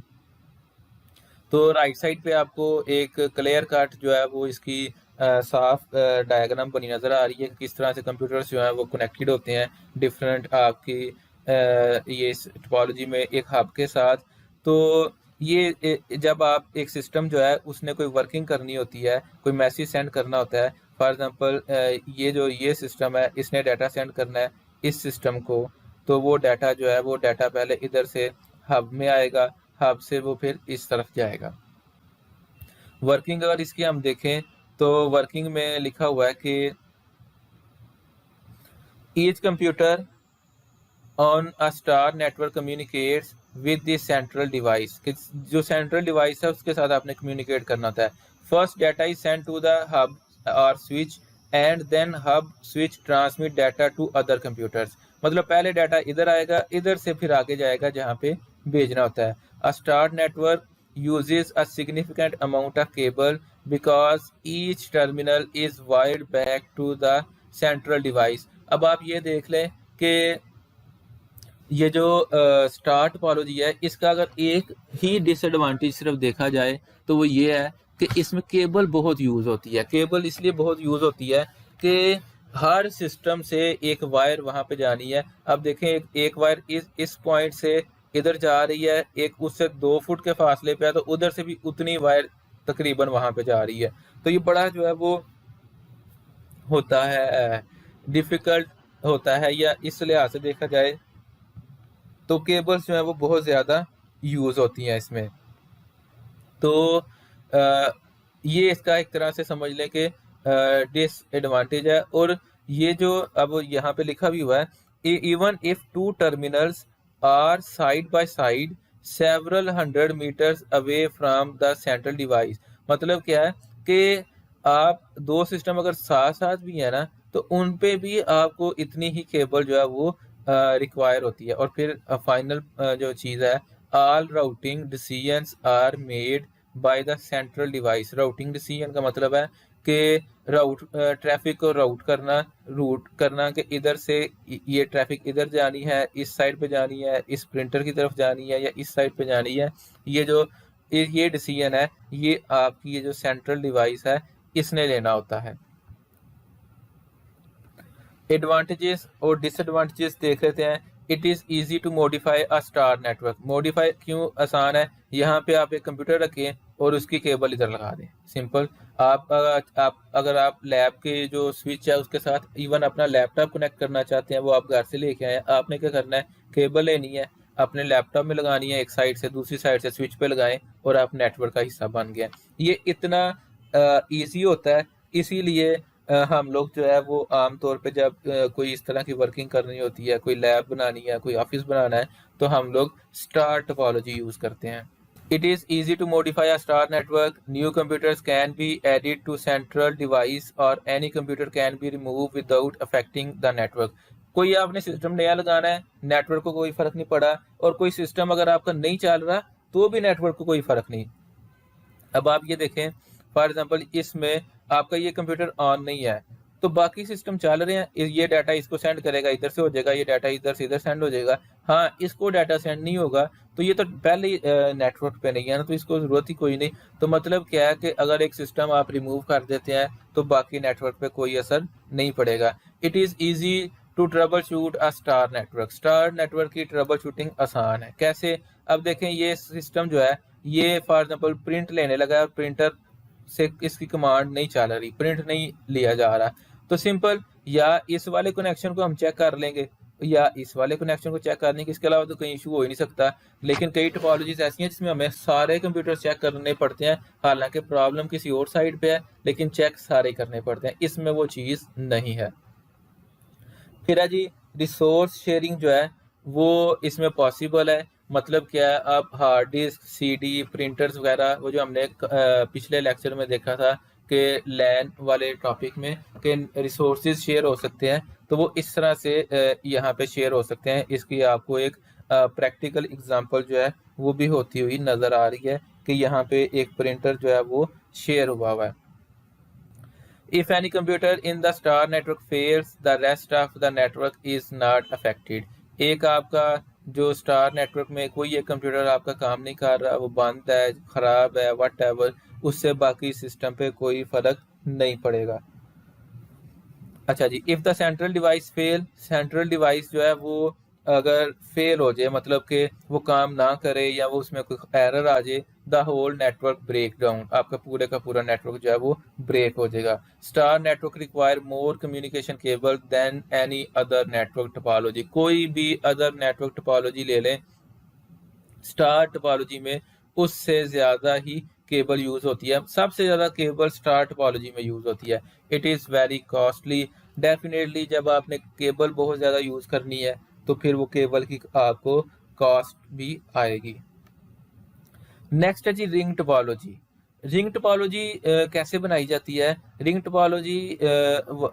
तो राइट साइड पे आपको एक क्लियर कट जो है वो इसकी साफ डायग्राम बनी नज़र आ रही है, किस तरह से कंप्यूटर्स जो है वो कनेक्टेड होते हैं डिफरेंट आपकी ये टोपोलॉजी में एक हब के साथ। तो ये जब आप एक सिस्टम जो है उसने कोई वर्किंग करनी होती है, कोई मैसेज सेंड करना होता है, फॉर एग्जांपल ये जो ये सिस्टम है इसने डाटा सेंड करना है इस सिस्टम को, तो वो डाटा जो है वो डाटा पहले इधर से हब में आएगा, हब से वो फिर इस तरफ जाएगा। वर्किंग अगर इसकी हम देखें तो वर्किंग में लिखा हुआ है कि each computer on a star network communicates with the central device. जो सेंट्रल डिवाइस है उसके साथ आपने कम्युनिकेट करना होता है। First data is send to the hub और switch and then hub switch transmit data to other computers. मतलब पहले डाटा इधर आएगा, इधर से फिर आगे जाएगा जहाँ पे भेजना होता है। अ star network uses a significant amount of cable because each terminal is wired back to the central device। अब आप ये देख लें कि ये जो स्टार टोपोलॉजी है, इसका अगर एक ही डिसएडवांटेज सिर्फ देखा जाए तो वो ये है कि इसमें केबल बहुत यूज़ होती है। केबल इसलिए बहुत यूज़ होती है कि हर सिस्टम से एक वायर वहाँ पे जानी है। अब देखें, एक वायर इस पॉइंट से इधर जा रही है, एक उससे 2 फुट के फासले पे है, तो उधर से भी उतनी वायर तकरीबन वहाँ पे जा रही है। तो ये बड़ा जो है वो होता है, डिफ़िकल्ट होता है, या इस लिहाज से देखा जाए तो केबल्स जो है वो बहुत ज़्यादा यूज़ होती हैं इसमें। तो ये इसका एक तरह से समझ लें कि डिसएडवांटेज है। और ये जो अब यहाँ पे लिखा भी हुआ है, even if two terminals are side by side several 100 metres away from the central device. मतलब क्या है कि आप दो सिस्टम अगर साथ साथ भी है ना, तो उन पे भी आपको इतनी ही केबल जो है वो रिक्वायर होती है। और फिर फाइनल जो चीज़ है, all routing decisions are made by the central device. Routing decision का मतलब है कि ट्रैफिक को रूट करना कि इधर से ये ट्रैफिक इधर जानी है, इस साइड पे जानी है, इस प्रिंटर की तरफ जानी है, या इस साइड पे जानी है। ये डिसीजन है, ये आपकी ये जो सेंट्रल डिवाइस है इसने लेना होता है। एडवांटेजेस और डिसएडवांटेजेस देख लेते हैं। It is easy to modify a star network. Modify क्यों आसान है? यहाँ पे आप एक कंप्यूटर रखें और उसकी केबल इधर लगा दें, सिंपल। अगर आप लैब के जो स्विच है उसके साथ इवन अपना लैपटॉप कनेक्ट करना चाहते हैं, वो आप घर से लेके आए, आपने क्या करना है, केबल लेनी है, अपने लैपटॉप में लगानी है, एक साइड से दूसरी साइड से स्विच पे लगाएं और आप नेटवर्क का हिस्सा बन गया। ये इतना ईजी होता है, इसीलिए हम लोग जो है वो आमतौर पे जब कोई इस तरह की वर्किंग करनी होती है, कोई लैब बनानी है, कोई ऑफिस बनाना है, तो हम लोग स्टार टोपोलॉजी यूज़ करते हैं। It is easy to modify a star network. New computers can be added to central device और any computer can be remove without affecting the network. कोई आपने सिस्टम नया लगाना है, नेटवर्क को कोई फ़र्क नहीं पड़ा, और कोई सिस्टम अगर आपका नहीं चल रहा तो भी नेटवर्क को कोई फ़र्क नहीं। अब आप ये देखें, फॉर एग्जांपल इसमें आपका ये कंप्यूटर ऑन नहीं है, तो बाकी सिस्टम चल रहे हैं, ये डाटा इसको सेंड करेगा, इधर से हो जाएगा, ये डाटा इधर से इधर सेंड हो जाएगा। हाँ, इसको डाटा सेंड नहीं होगा तो ये तो पहले ही नेटवर्क पे नहीं है ना, तो इसको ज़रूरत ही कोई नहीं। तो मतलब क्या है कि अगर एक सिस्टम आप रिमूव कर देते हैं तो बाकी नेटवर्क पे कोई असर नहीं पड़ेगा। It is easy to troubleshoot a star network. Star network की ट्रबल शूटिंग आसान है। कैसे? अब देखें, ये सिस्टम जो है ये फॉर एग्जांपल प्रिंट लेने लगा है और प्रिंटर से इसकी कमांड नहीं चल रही, प्रिंट नहीं लिया जा रहा, तो सिंपल या इस वाले कनेक्शन को हम चेक कर लेंगे या इस वाले कनेक्शन को चेक करने के, इसके अलावा तो कहीं इशू हो ही नहीं सकता। लेकिन कई टोपोलॉजीज ऐसी हैं जिसमें हमें सारे कंप्यूटर चेक करने पड़ते हैं, हालांकि प्रॉब्लम किसी और साइड पे है, लेकिन चेक सारे करने पड़ते हैं। इसमें वो चीज़ नहीं है। फिर है जी, रिसोर्स शेयरिंग जो है वो इसमें पॉसिबल है। मतलब क्या है, आप हार्ड डिस्क, सीडी, प्रिंटर्स वगैरह, वो जो हमने पिछले लेक्चर में देखा था कि लैन वाले टॉपिक में कि रिसोर्सेज शेयर हो सकते हैं, तो वो इस तरह से यहाँ पे शेयर हो सकते हैं। इसकी आपको एक प्रैक्टिकल एग्जांपल जो है वो भी होती हुई नज़र आ रही है कि यहाँ पे एक प्रिंटर जो है वो शेयर हुआ है। If any computer in the star network fails, the rest of the network is not affected. एक आपका जो स्टार नेटवर्क में कोई एक कंप्यूटर आपका काम नहीं कर रहा, वो बंद है, खराब है, वट एवर, उससे बाकी सिस्टम पे कोई फर्क नहीं पड़ेगा। अच्छा जी, if the central device fail, central device जो है वो अगर फेल हो जाए, मतलब कि वो काम ना करे या वो उसमें कोई एरर आ जाए, the whole network break down, आपका पूरे का पूरा नेटवर्क जो है वो ब्रेक हो जाएगा। Star network require more communication cable than any other network topology. कोई भी अदर नेटवर्क टोपोलॉजी ले लें, स्टार टोपोलॉजी में उससे ज़्यादा ही केबल यूज़ होती है। सबसे ज़्यादा केबल स्टार टोपोलॉजी में यूज़ होती है। It is very costly. Definitely जब आपने केबल बहुत ज़्यादा यूज़ करनी है तो फिर वो केबल की आपको कॉस्ट भी आएगी। नेक्स्ट है जी, रिंग टोपोलॉजी। रिंग टोपोलॉजी कैसे बनाई जाती है? रिंग टोपोलॉजी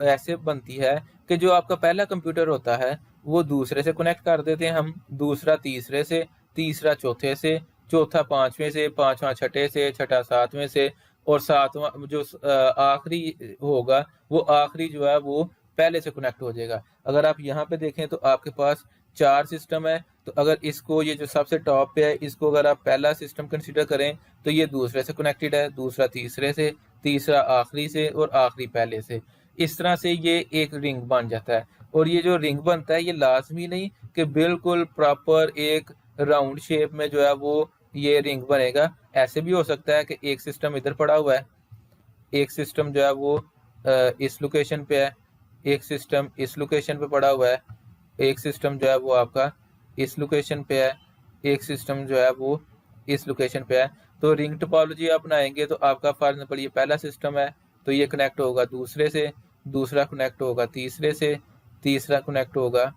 ऐसे बनती है कि जो आपका पहला कंप्यूटर होता है वो दूसरे से कनेक्ट कर देते हैं हम, दूसरा तीसरे से, तीसरा चौथे से, चौथा पांचवें से, पांचवा छठे से, छठा सातवें से, और सातवां जो आखिरी होगा वो आखिरी जो है वो पहले से कनेक्ट हो जाएगा। अगर आप यहाँ पे देखें तो आपके पास 4 सिस्टम है, तो अगर इसको ये जो सबसे टॉप पे है इसको अगर आप पहला सिस्टम कंसीडर करें तो ये दूसरे से कनेक्टेड है, दूसरा तीसरे से, तीसरा आखिरी से और आखिरी पहले से। इस तरह से ये एक रिंग बन जाता है। और ये जो रिंग बनता है ये लाजमी नहीं कि बिल्कुल प्रॉपर एक राउंड शेप में जो है वो ये रिंग बनेगा। ऐसे भी हो सकता है कि एक सिस्टम इधर पड़ा हुआ है, एक सिस्टम जो है वो इस लोकेशन पे है, एक सिस्टम इस लोकेशन पे पड़ा हुआ है, एक सिस्टम जो है वो आपका इस लोकेशन पे है, एक सिस्टम जो है वो इस लोकेशन पे है। तो रिंग टोपोलॉजी आप बनाएंगे तो आपका फॉर एग्जाम्पल ये पहला सिस्टम है तो ये कनेक्ट होगा दूसरे से, दूसरा कनेक्ट होगा तीसरे से, तीसरा कनेक्ट होगा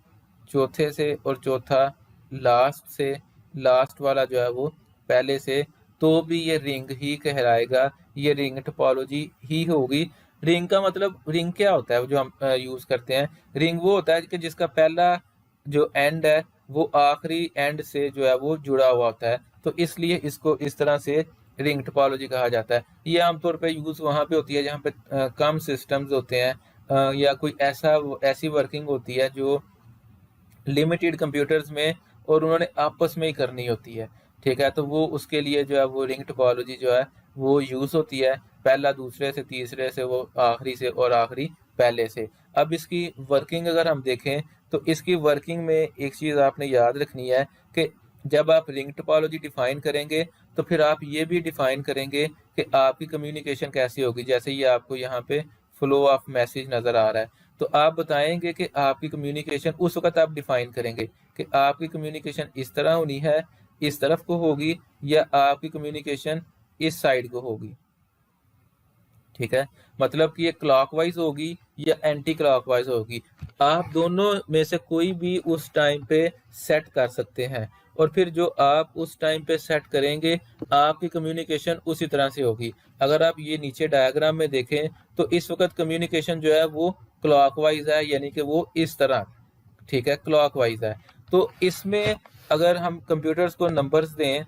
चौथे से और चौथा लास्ट से, लास्ट वाला जो है वो पहले से। तो भी ये रिंग ही कहलाएगा, ये रिंग टोपोलॉजी ही होगी। रिंग का मतलब, रिंग क्या होता है जो हम यूज करते हैं? रिंग वो होता है कि जिसका पहला जो एंड है वो आखिरी एंड से जो है वो जुड़ा हुआ होता है, तो इसलिए इसको इस तरह से रिंग टोपोलॉजी कहा जाता है। ये आमतौर पे यूज वहाँ पे होती है जहाँ पे कम सिस्टम्स होते हैं, या कोई ऐसी वर्किंग होती है जो लिमिटेड कंप्यूटर्स में और उन्होंने आपस में ही करनी होती है, ठीक है। तो वो उसके लिए जो है वो रिंग टोपोलॉजी जो है वो यूज होती है, पहला दूसरे से, तीसरे से, वो आखिरी से और आखिरी पहले से। अब इसकी वर्किंग अगर हम देखें तो इसकी वर्किंग में एक चीज़ आपने याद रखनी है कि जब आप रिंग टोपोलॉजी डिफाइन करेंगे तो फिर आप ये भी डिफाइन करेंगे कि आपकी कम्युनिकेशन कैसी होगी। जैसे ये आपको यहाँ पे फ्लो ऑफ मैसेज नज़र आ रहा है, तो आप बताएंगे कि आपकी कम्युनिकेशन उस वक्त आप डिफाइन करेंगे कि आपकी कम्युनिकेशन इस तरह होनी है, इस तरफ को होगी, या आपकी कम्युनिकेशन इस साइड को होगी, ठीक है। मतलब कि ये क्लॉकवाइज होगी या एंटी क्लॉकवाइज होगी, आप दोनों में से कोई भी उस टाइम पे सेट कर सकते हैं। और फिर जो आप उस टाइम पे सेट करेंगे आपकी कम्युनिकेशन उसी तरह से होगी। अगर आप ये नीचे डायग्राम में देखें तो इस वक्त कम्युनिकेशन जो है वो क्लॉकवाइज है, यानी कि वो इस तरह, ठीक है, क्लॉकवाइज है। तो इसमें अगर हम कंप्यूटर्स को नंबर्स दें,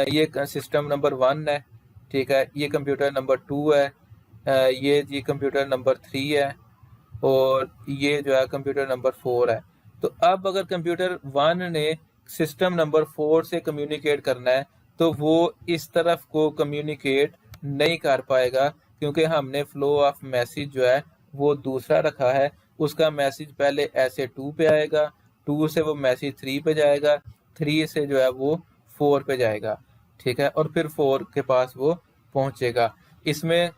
ये सिस्टम नंबर 1 है, ठीक है, ये कंप्यूटर नंबर 2 है, ये कंप्यूटर नंबर 3 है और ये जो है कंप्यूटर नंबर 4 है। तो अब अगर कंप्यूटर 1 ने सिस्टम नंबर 4 से कम्युनिकेट करना है तो वो इस तरफ को कम्युनिकेट नहीं कर पाएगा, क्योंकि हमने फ्लो ऑफ मैसेज जो है वो दूसरा रखा है। उसका मैसेज पहले ऐसे 2 पे आएगा, 2 से वो मैसेज 3 पे जाएगा, 3 से जो है वो 4 पे जाएगा, ठीक है, और फिर 4 के पास वो पहुंचेगा। इसमें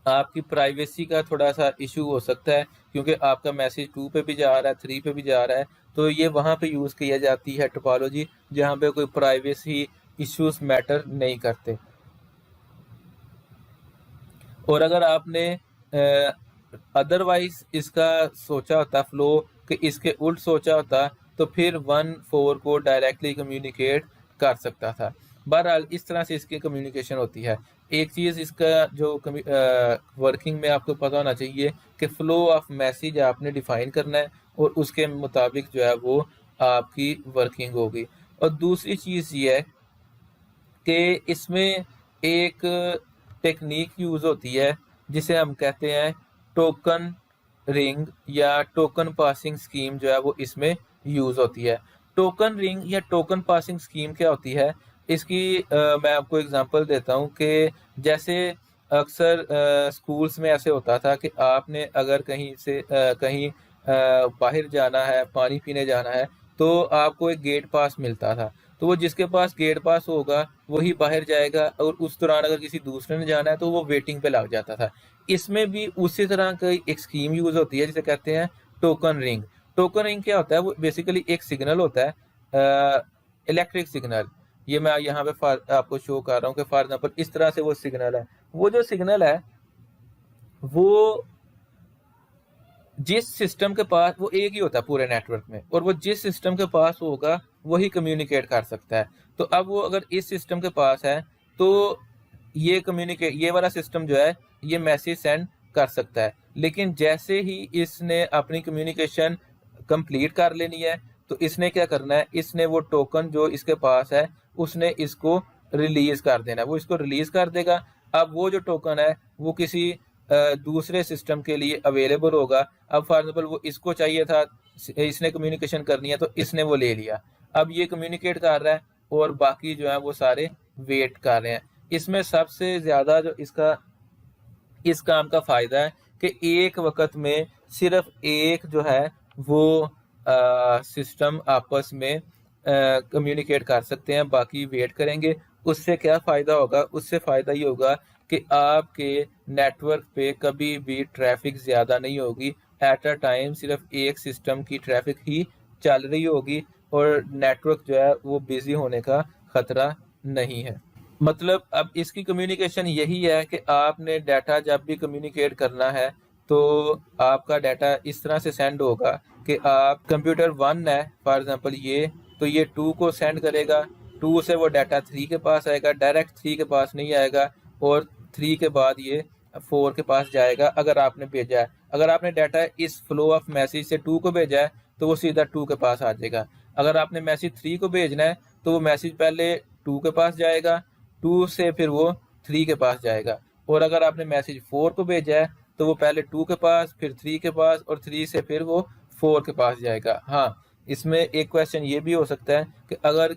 आपकी प्राइवेसी का थोड़ा सा इशू हो सकता है, क्योंकि आपका मैसेज 2 पे भी जा रहा है, 3 पे भी जा रहा है, तो ये वहाँ पे यूज़ किया जाती है टोपोलॉजी जहाँ पे कोई प्राइवेसी इश्यूज मैटर नहीं करते। और अगर आपने अदरवाइज इसका सोचा होता फ्लो कि इसके उल्ट सोचा होता तो फिर 1-4 को डायरेक्टली कम्युनिकेट कर सकता था। बहरहाल इस तरह से इसकी कम्युनिकेशन होती है। एक चीज़ इसका जो वर्किंग में आपको पता होना चाहिए कि फ्लो ऑफ मैसेज आपने डिफाइन करना है और उसके मुताबिक जो है वो आपकी वर्किंग होगी। और दूसरी चीज़ ये है कि इसमें एक टेक्निक यूज़ होती है जिसे हम कहते हैं टोकन रिंग या टोकन पासिंग स्कीम, जो है वो इसमें यूज़ होती है। टोकन रिंग या टोकन पासिंग स्कीम क्या होती है इसकी, मैं आपको एग्जांपल देता हूँ कि जैसे अक्सर स्कूल्स में ऐसे होता था कि आपने अगर कहीं से कहीं बाहर जाना है, पानी पीने जाना है, तो आपको एक गेट पास मिलता था। तो वो जिसके पास गेट पास होगा वही बाहर जाएगा, और उस दौरान अगर किसी दूसरे ने जाना है तो वो वेटिंग पे लग जाता था। इसमें भी उसी तरह की एक स्कीम यूज होती है जिसे कहते हैं टोकन रिंग। टोकन रिंग क्या होता है? वो बेसिकली एक सिग्नल होता है, इलेक्ट्रिक सिग्नल। ये मैं यहाँ पे आपको शो कर रहा हूँ कि फॉर एग्जाम्पल इस तरह से वो सिग्नल है। वो जो सिग्नल है वो जिस सिस्टम के पास, वो एक ही होता है पूरे नेटवर्क में, और वो जिस सिस्टम के पास होगा वही कम्युनिकेट कर सकता है। तो अब वो अगर इस सिस्टम के पास है तो ये वाला सिस्टम जो है ये मैसेज सेंड कर सकता है, लेकिन जैसे ही इसने अपनी कम्युनिकेशन कंप्लीट कर लेनी है तो इसने क्या करना है, इसने वो टोकन जो इसके पास है उसने इसको रिलीज कर देना है, वो इसको रिलीज कर देगा। अब वो जो टोकन है वो किसी दूसरे सिस्टम के लिए अवेलेबल होगा। अब फॉर एग्जाम्पल वो इसको चाहिए था इसने कम्युनिकेशन करनी है तो इसने वो ले लिया, अब ये कम्युनिकेट कर रहा है और बाकी जो है वो सारे वेट कर रहे हैं। इसमें सबसे ज़्यादा जो इस काम का फ़ायदा है कि एक वक्त में सिर्फ एक जो है वो सिस्टम आपस में कम्युनिकेट कर सकते हैं, बाकी वेट करेंगे। उससे क्या फ़ायदा होगा? उससे फ़ायदा ये होगा कि आपके नेटवर्क पे कभी भी ट्रैफिक ज़्यादा नहीं होगी। एट अ टाइम सिर्फ एक सिस्टम की ट्रैफिक ही चल रही होगी और नेटवर्क जो है वो बिज़ी होने का ख़तरा नहीं है। मतलब अब इसकी कम्युनिकेशन यही है कि आपने डाटा जब भी कम्युनिकेट करना है तो आपका डाटा इस तरह से सेंड होगा कि आप कंप्यूटर 1 है फॉर एग्जांपल ये, तो ये 2 को सेंड करेगा, 2 से वो डाटा 3 के पास आएगा, डायरेक्ट 3 के पास नहीं आएगा और 3 के बाद ये 4 के पास जाएगा अगर आपने भेजा है। अगर आपने डाटा इस फ्लो ऑफ मैसेज से 2 को भेजा है तो वो सीधा 2 के पास आ जाएगा। अगर आपने मैसेज 3 को भेजना है तो वो मैसेज पहले 2 के पास जाएगा, 2 से फिर वो 3 के पास जाएगा, और अगर आपने मैसेज 4 को भेजा है तो वो पहले 2 के पास, फिर 3 के पास और 3 से फिर वो 4 के पास जाएगा। हाँ, इसमें एक क्वेश्चन ये भी हो सकता है कि अगर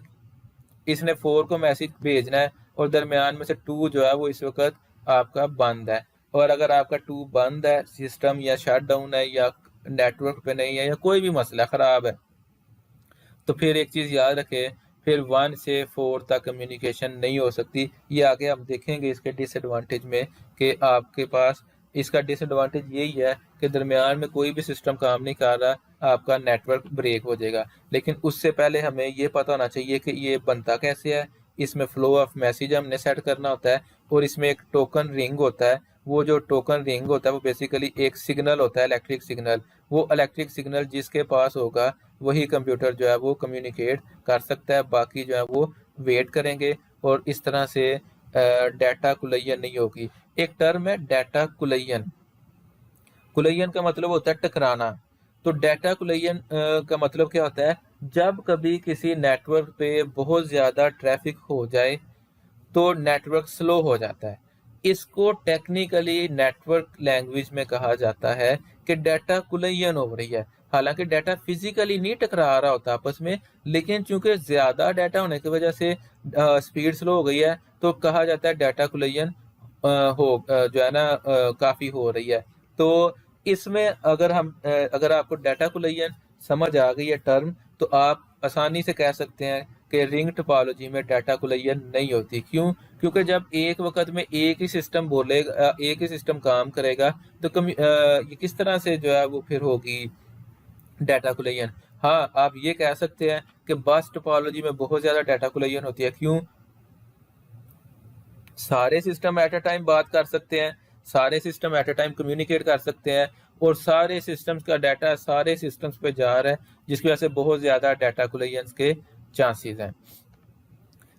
इसने 4 को मैसेज भेजना है और दरमियान में से 2 जो है वो इस वक्त आपका बंद है, और अगर आपका 2 बंद है, सिस्टम या शट डाउन है या नेटवर्क पे नहीं है या कोई भी मसला ख़राब है, तो फिर एक चीज़ याद रखें, फिर 1 से 4 तक कम्युनिकेशन नहीं हो सकती। ये आगे हम देखेंगे इसके डिसएडवांटेज में कि आपके पास इसका डिसएडवांटेज यही है कि दरमियान में कोई भी सिस्टम काम नहीं कर रहा, आपका नेटवर्क ब्रेक हो जाएगा। लेकिन उससे पहले हमें ये पता होना चाहिए कि ये बनता कैसे है। इसमें फ्लो ऑफ मैसेज हमने सेट करना होता है और इसमें एक टोकन रिंग होता है। वो जो टोकन रिंग होता है वो बेसिकली एक सिग्नल होता है, इलेक्ट्रिक सिग्नल। वो इलेक्ट्रिक सिग्नल जिसके पास होगा वही कंप्यूटर जो है वो कम्युनिकेट कर सकता है, बाकी जो है वो वेट करेंगे और इस तरह से डाटा कुलयन नहीं होगी। एक टर्म है डाटा कुलयन। कुलयन का मतलब होता है टकराना। तो डाटा कुलयन का मतलब क्या होता है? जब कभी किसी नेटवर्क पे बहुत ज़्यादा ट्रैफिक हो जाए तो नेटवर्क स्लो हो जाता है। इसको टेक्निकली नेटवर्क लैंग्वेज में कहा जाता है कि डाटा कुलयन हो रही है। हालांकि डाटा फिजिकली नहीं टकरा रहा होता आपस में, लेकिन चूंकि ज़्यादा डाटा होने की वजह से स्पीड स्लो हो गई है तो कहा जाता है डाटा कुलयन जो है ना काफ़ी हो रही है। तो इसमें अगर आपको डाटा कुलयन समझ आ गई है टर्म, तो आप आसानी से कह सकते हैं कि रिंग टोपोलॉजी में डाटा कुलयन नहीं होती। क्यों? क्योंकि जब एक वक्त में एक ही सिस्टम बोलेगा, एक ही सिस्टम काम करेगा, तो ये किस तरह से जो है वो फिर होगी डाटा कुलयन। हाँ, आप ये कह सकते हैं कि बस टोपोलॉजी में बहुत ज़्यादा डाटा कुलयन होती है। क्यों? सारे सिस्टम एट अ टाइम बात कर सकते हैं, सारे system at a time communicate कर सकते हैं और सारे सिस्टम्स का डाटा सारे सिस्टम्स पे जा रहा है, जिसकी वजह से बहुत ज़्यादा डाटा कुलयंस के चांसेस हैं।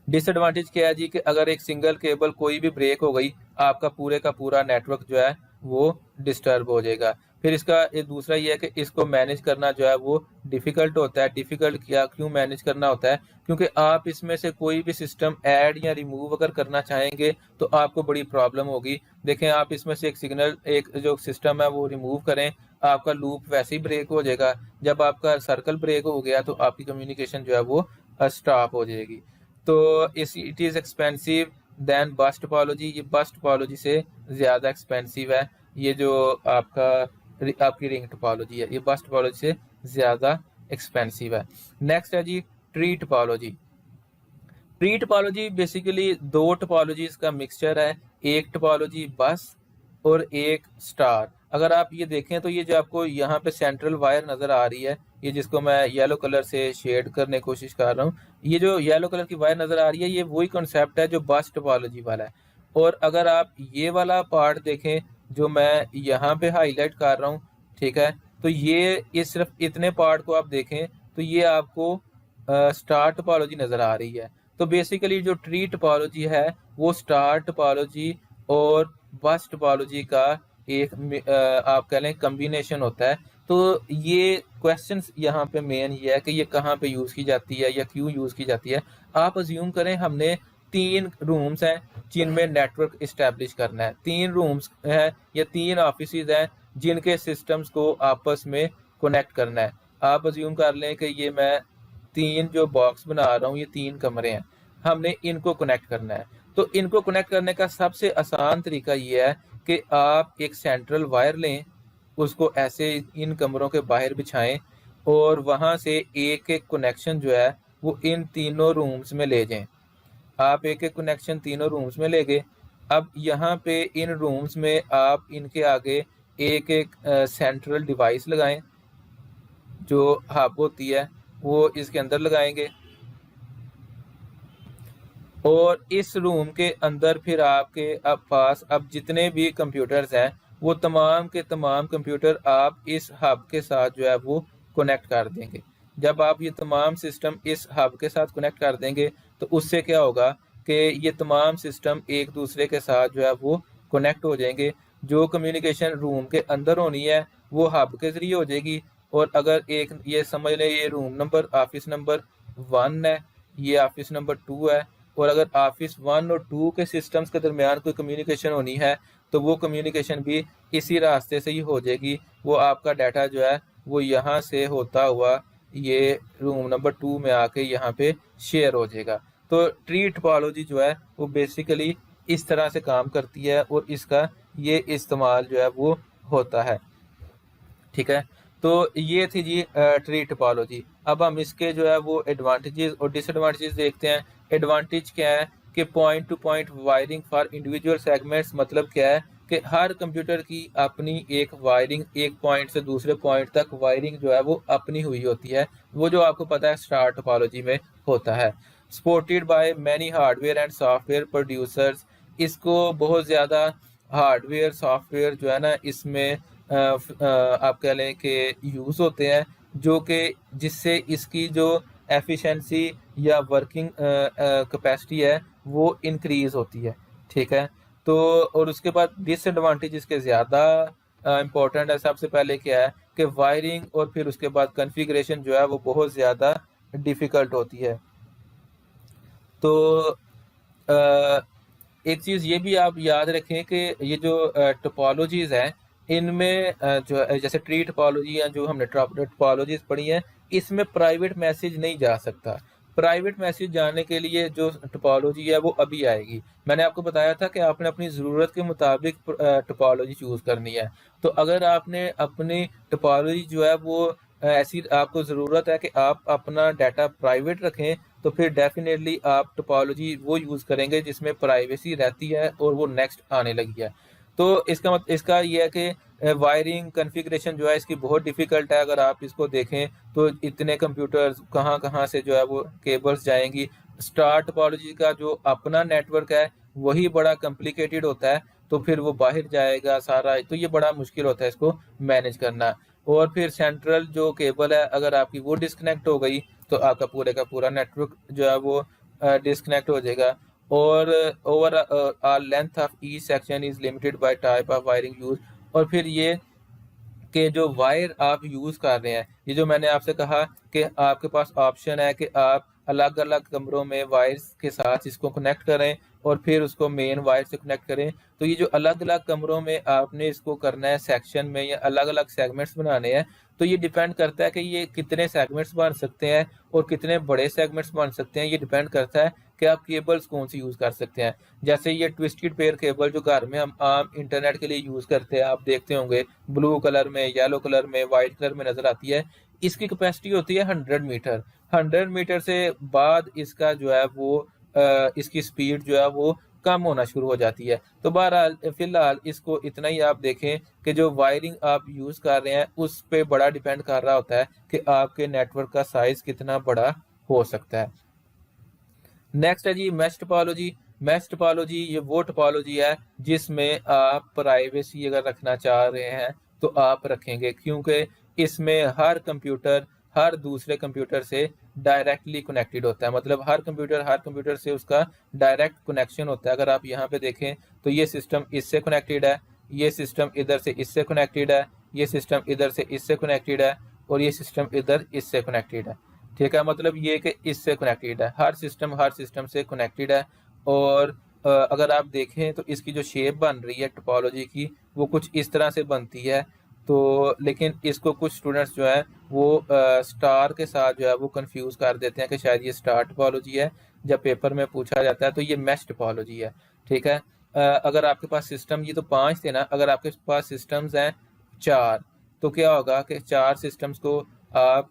डिसएडवांटेज क्या है जी? कि अगर एक सिंगल केबल कोई भी ब्रेक हो गई, आपका पूरे का पूरा नेटवर्क जो है वो डिस्टर्ब हो जाएगा। फिर इसका एक दूसरा ये है कि इसको मैनेज करना जो है वो डिफ़िकल्ट होता है। डिफ़िकल्ट क्या क्यों मैनेज करना होता है? क्योंकि आप इसमें से कोई भी सिस्टम ऐड या रिमूव अगर करना चाहेंगे तो आपको बड़ी प्रॉब्लम होगी। देखें, आप इसमें से एक जो सिस्टम है वो रिमूव करें, आपका लूप वैसे ही ब्रेक हो जाएगा। जब आपका सर्कल ब्रेक हो गया तो आपकी कम्युनिकेशन जो है वो स्टॉप हो जाएगी। तो इट इज़ एक्सपेंसिव दैन बस टोपोलॉजी। ये बस टोपोलॉजी से ज़्यादा एक्सपेंसिव है। ये जो आपकी रिंग टोपोलॉजी है, ये बस टोपोलॉजी से ज़्यादा एक्सपेंसिव है। नेक्स्ट है G tree topology. Tree topology basically दो टोपोलॉजीज का मिक्सचर है, एक टोपोलॉजी बस और एक स्टार। अगर आप ये देखें तो ये जो आपको यहाँ पे सेंट्रल वायर नज़र आ रही है, ये जिसको मैं येलो कलर से शेड करने की कोशिश कर रहा हूँ, ये जो येलो कलर की वायर नज़र आ रही है ये वही कॉन्सेप्ट है जो बस टोपोलॉजी वाला है। और अगर आप ये वाला पार्ट देखें जो मैं यहाँ पे हाईलाइट कर रहा हूँ, ठीक है, तो ये सिर्फ इतने पार्ट को आप देखें तो ये आपको स्टार टोपोलॉजी नज़र आ रही है। तो बेसिकली जो ट्री टोपोलॉजी है वो स्टार टोपोलॉजी और बस टोपोलॉजी का एक आप कह लें कम्बिनेशन होता है। तो ये क्वेश्चंस यहाँ पे मेन ये है कि ये कहाँ पे यूज़ की जाती है या क्यों यूज़ की जाती है। आप अज्यूम करें हमने 3 रूम्स हैं जिनमें नेटवर्क इस्टेब्लिश करना है, 3 रूम्स हैं या 3 ऑफिसेज हैं जिनके सिस्टम्स को आपस में कनेक्ट करना है। आप अज्यूम कर लें कि ये मैं 3 जो बॉक्स बना रहा हूँ, ये 3 कमरे हैं, हमने इनको कनेक्ट करना है। तो इनको कनेक्ट करने का सबसे आसान तरीका ये है कि आप एक सेंट्रल वायर लें, उसको ऐसे इन कमरों के बाहर बिछाएं और वहाँ से एक-एक कनेक्शन जो है वो इन तीनों रूम्स में ले जाएं। आप एक-एक कनेक्शन तीनों रूम्स में ले गए। अब यहाँ पे इन रूम्स में आप इनके आगे एक-एक सेंट्रल डिवाइस लगाएं, जो हब होती है वो इसके अंदर लगाएंगे और इस रूम के अंदर फिर आपके अब पास अब जितने भी कंप्यूटर्स हैं वो तमाम के तमाम कंप्यूटर आप इस हब के साथ जो है वो कनेक्ट कर देंगे। जब आप ये तमाम सिस्टम इस हब के साथ कनेक्ट कर देंगे तो उससे क्या होगा कि ये तमाम सिस्टम एक दूसरे के साथ जो है वो कनेक्ट हो जाएंगे। जो कम्युनिकेशन रूम के अंदर होनी है वो हब के ज़रिए हो जाएगी। और अगर एक ये समझ लें ये रूम नंबर ऑफिस नंबर 1 है, ये ऑफिस नंबर 2 है, और अगर ऑफिस 1 और 2 के सिस्टम्स के दरमियान कोई कम्युनिकेशन होनी है तो वो कम्युनिकेशन भी इसी रास्ते से ही हो जाएगी। वो आपका डाटा जो है वो यहाँ से होता हुआ ये रूम नंबर 2 में आके यहाँ पे शेयर हो जाएगा। तो ट्री टोपोलॉजी जो है वो बेसिकली इस तरह से काम करती है और इसका ये इस्तेमाल जो है वो होता है। ठीक है, तो ये थी जी ट्री टोपोलॉजी। अब हम इसके जो है वो एडवांटेजेस और डिसएडवांटेजेस देखते हैं। एडवांटेज क्या है कि point two point wiring for individual segments, मतलब क्या है कि हर कंप्यूटर की अपनी एक वायरिंग, एक पॉइंट से दूसरे पॉइंट तक वायरिंग जो है वो अपनी हुई होती है, वो जो आपको पता है स्टार टोपोलॉजी में होता है। Supported by many hardware and software producers, इसको बहुत ज़्यादा हार्डवेयर सॉफ्टवेयर जो है ना इसमें आप कह लें कि यूज़ होते हैं, जो कि जिससे इसकी जो एफिशिएंसी या वर्किंग कैपेसिटी है वो इंक्रीज़ होती है। ठीक है, तो और उसके बाद डिसएडवांटेज इसके ज़्यादा इम्पोर्टेंट है। सबसे पहले क्या है कि वायरिंग और फिर उसके बाद कॉन्फ़िगरेशन जो है वो बहुत ज़्यादा डिफ़िकल्ट होती है। तो एक चीज़ ये भी आप याद रखें कि ये जो टोपोलॉजीज़ हैं इनमें जो जैसे ट्री टोपोलॉजी या जो हमने टोपोलॉजीज़ पढ़ी हैं, इसमें प्राइवेट मैसेज नहीं जा सकता। प्राइवेट मैसेज जाने के लिए जो टोपोलॉजी है वो अभी आएगी। मैंने आपको बताया था कि आपने अपनी ज़रूरत के मुताबिक टोपोलॉजी चूज़ करनी है। तो अगर आपने अपनी टोपोलॉजी जो है वो ऐसी आपको ज़रूरत है कि आप अपना डाटा प्राइवेट रखें, तो फिर डेफिनेटली आप टोपोलॉजी वो यूज़ करेंगे जिसमें प्राइवेसी रहती है और वो नेक्स्ट आने लगी है। तो इसका ये है कि वायरिंग कॉन्फ़िगरेशन जो है इसकी बहुत डिफ़िकल्ट है। अगर आप इसको देखें तो इतने कंप्यूटर्स कहाँ-कहाँ से जो है वो केबल्स जाएँगी। स्टार टोपोलॉजी का जो अपना नेटवर्क है वही बड़ा कॉम्प्लिकेटेड होता है, तो फिर वो बाहर जाएगा सारा, तो ये बड़ा मुश्किल होता है इसको मैनेज करना। और फिर सेंट्रल जो केबल है अगर आपकी वो डिस्कनेक्ट हो गई तो आपका पूरे का पूरा नेटवर्क जो है वो डिस्कनेक्ट हो जाएगा। और over length of each section is limited by type of wiring use. और फिर ये कि जो वायर आप यूज़ कर रहे हैं, ये जो मैंने आपसे कहा कि आपके पास ऑप्शन है कि आप अलग-अलग कमरों में वायर्स के साथ इसको कनेक्ट करें और फिर उसको मेन वायर से कनेक्ट करें। तो ये जो अलग-अलग कमरों में आपने इसको करना है सेक्शन में या अलग-अलग सेगमेंट्स बनाने हैं, तो ये डिपेंड करता है कि ये कितने सेगमेंट्स बन सकते हैं और कितने बड़े सेगमेंट्स बन सकते हैं। ये डिपेंड करता है कि आप केबल्स कौन सी यूज़ कर सकते हैं। जैसे ये ट्विस्टेड पेयर केबल जो घर में हम आम इंटरनेट के लिए यूज़ करते हैं, आप देखते होंगे ब्लू कलर में, येलो कलर में, वाइट कलर में नज़र आती है। इसकी कैपेसिटी होती है 100 मीटर। 100 मीटर से बाद इसका जो है वो इसकी स्पीड जो है वो कम होना शुरू हो जाती है। तो बहरहाल फ़िलहाल इसको इतना ही आप देखें कि जो वायरिंग आप यूज़ कर रहे हैं उस पे बड़ा डिपेंड कर रहा होता है कि आपके नेटवर्क का साइज़ कितना बड़ा हो सकता है। नेक्स्ट है जी मैश टोपोलॉजी। मैश टोपोलॉजी ये वो टोपोलॉजी है जिसमें आप प्राइवेसी अगर रखना चाह रहे हैं तो आप रखेंगे, क्योंकि इसमें हर कंप्यूटर हर दूसरे कंप्यूटर से डायरेक्टली कनेक्टेड होता है। मतलब हर कंप्यूटर से उसका डायरेक्ट कनेक्शन होता है। अगर आप यहाँ पे देखें तो ये सिस्टम इससे कनेक्टेड है, ये सिस्टम इधर से इससे कनेक्टेड है, ये सिस्टम इधर से इससे कनेक्टेड है और ये सिस्टम इधर इससे कनेक्टेड है। ठीक है, मतलब ये कि इससे कनेक्टेड है, हर सिस्टम से कनेक्टेड है। और अगर आप देखें तो इसकी जो शेप बन रही है टोपोलॉजी की वो कुछ इस तरह से बनती है। तो लेकिन इसको कुछ स्टूडेंट्स जो है वो स्टार के साथ जो है वो कंफ्यूज कर देते हैं कि शायद ये स्टार टोपोलॉजी है। जब पेपर में पूछा जाता है तो ये मैश टोपोलॉजी है। ठीक है, अगर आपके पास सिस्टम, ये तो 5 थे ना, अगर आपके पास सिस्टम्स हैं 4, तो क्या होगा कि 4 सिस्टम्स को आप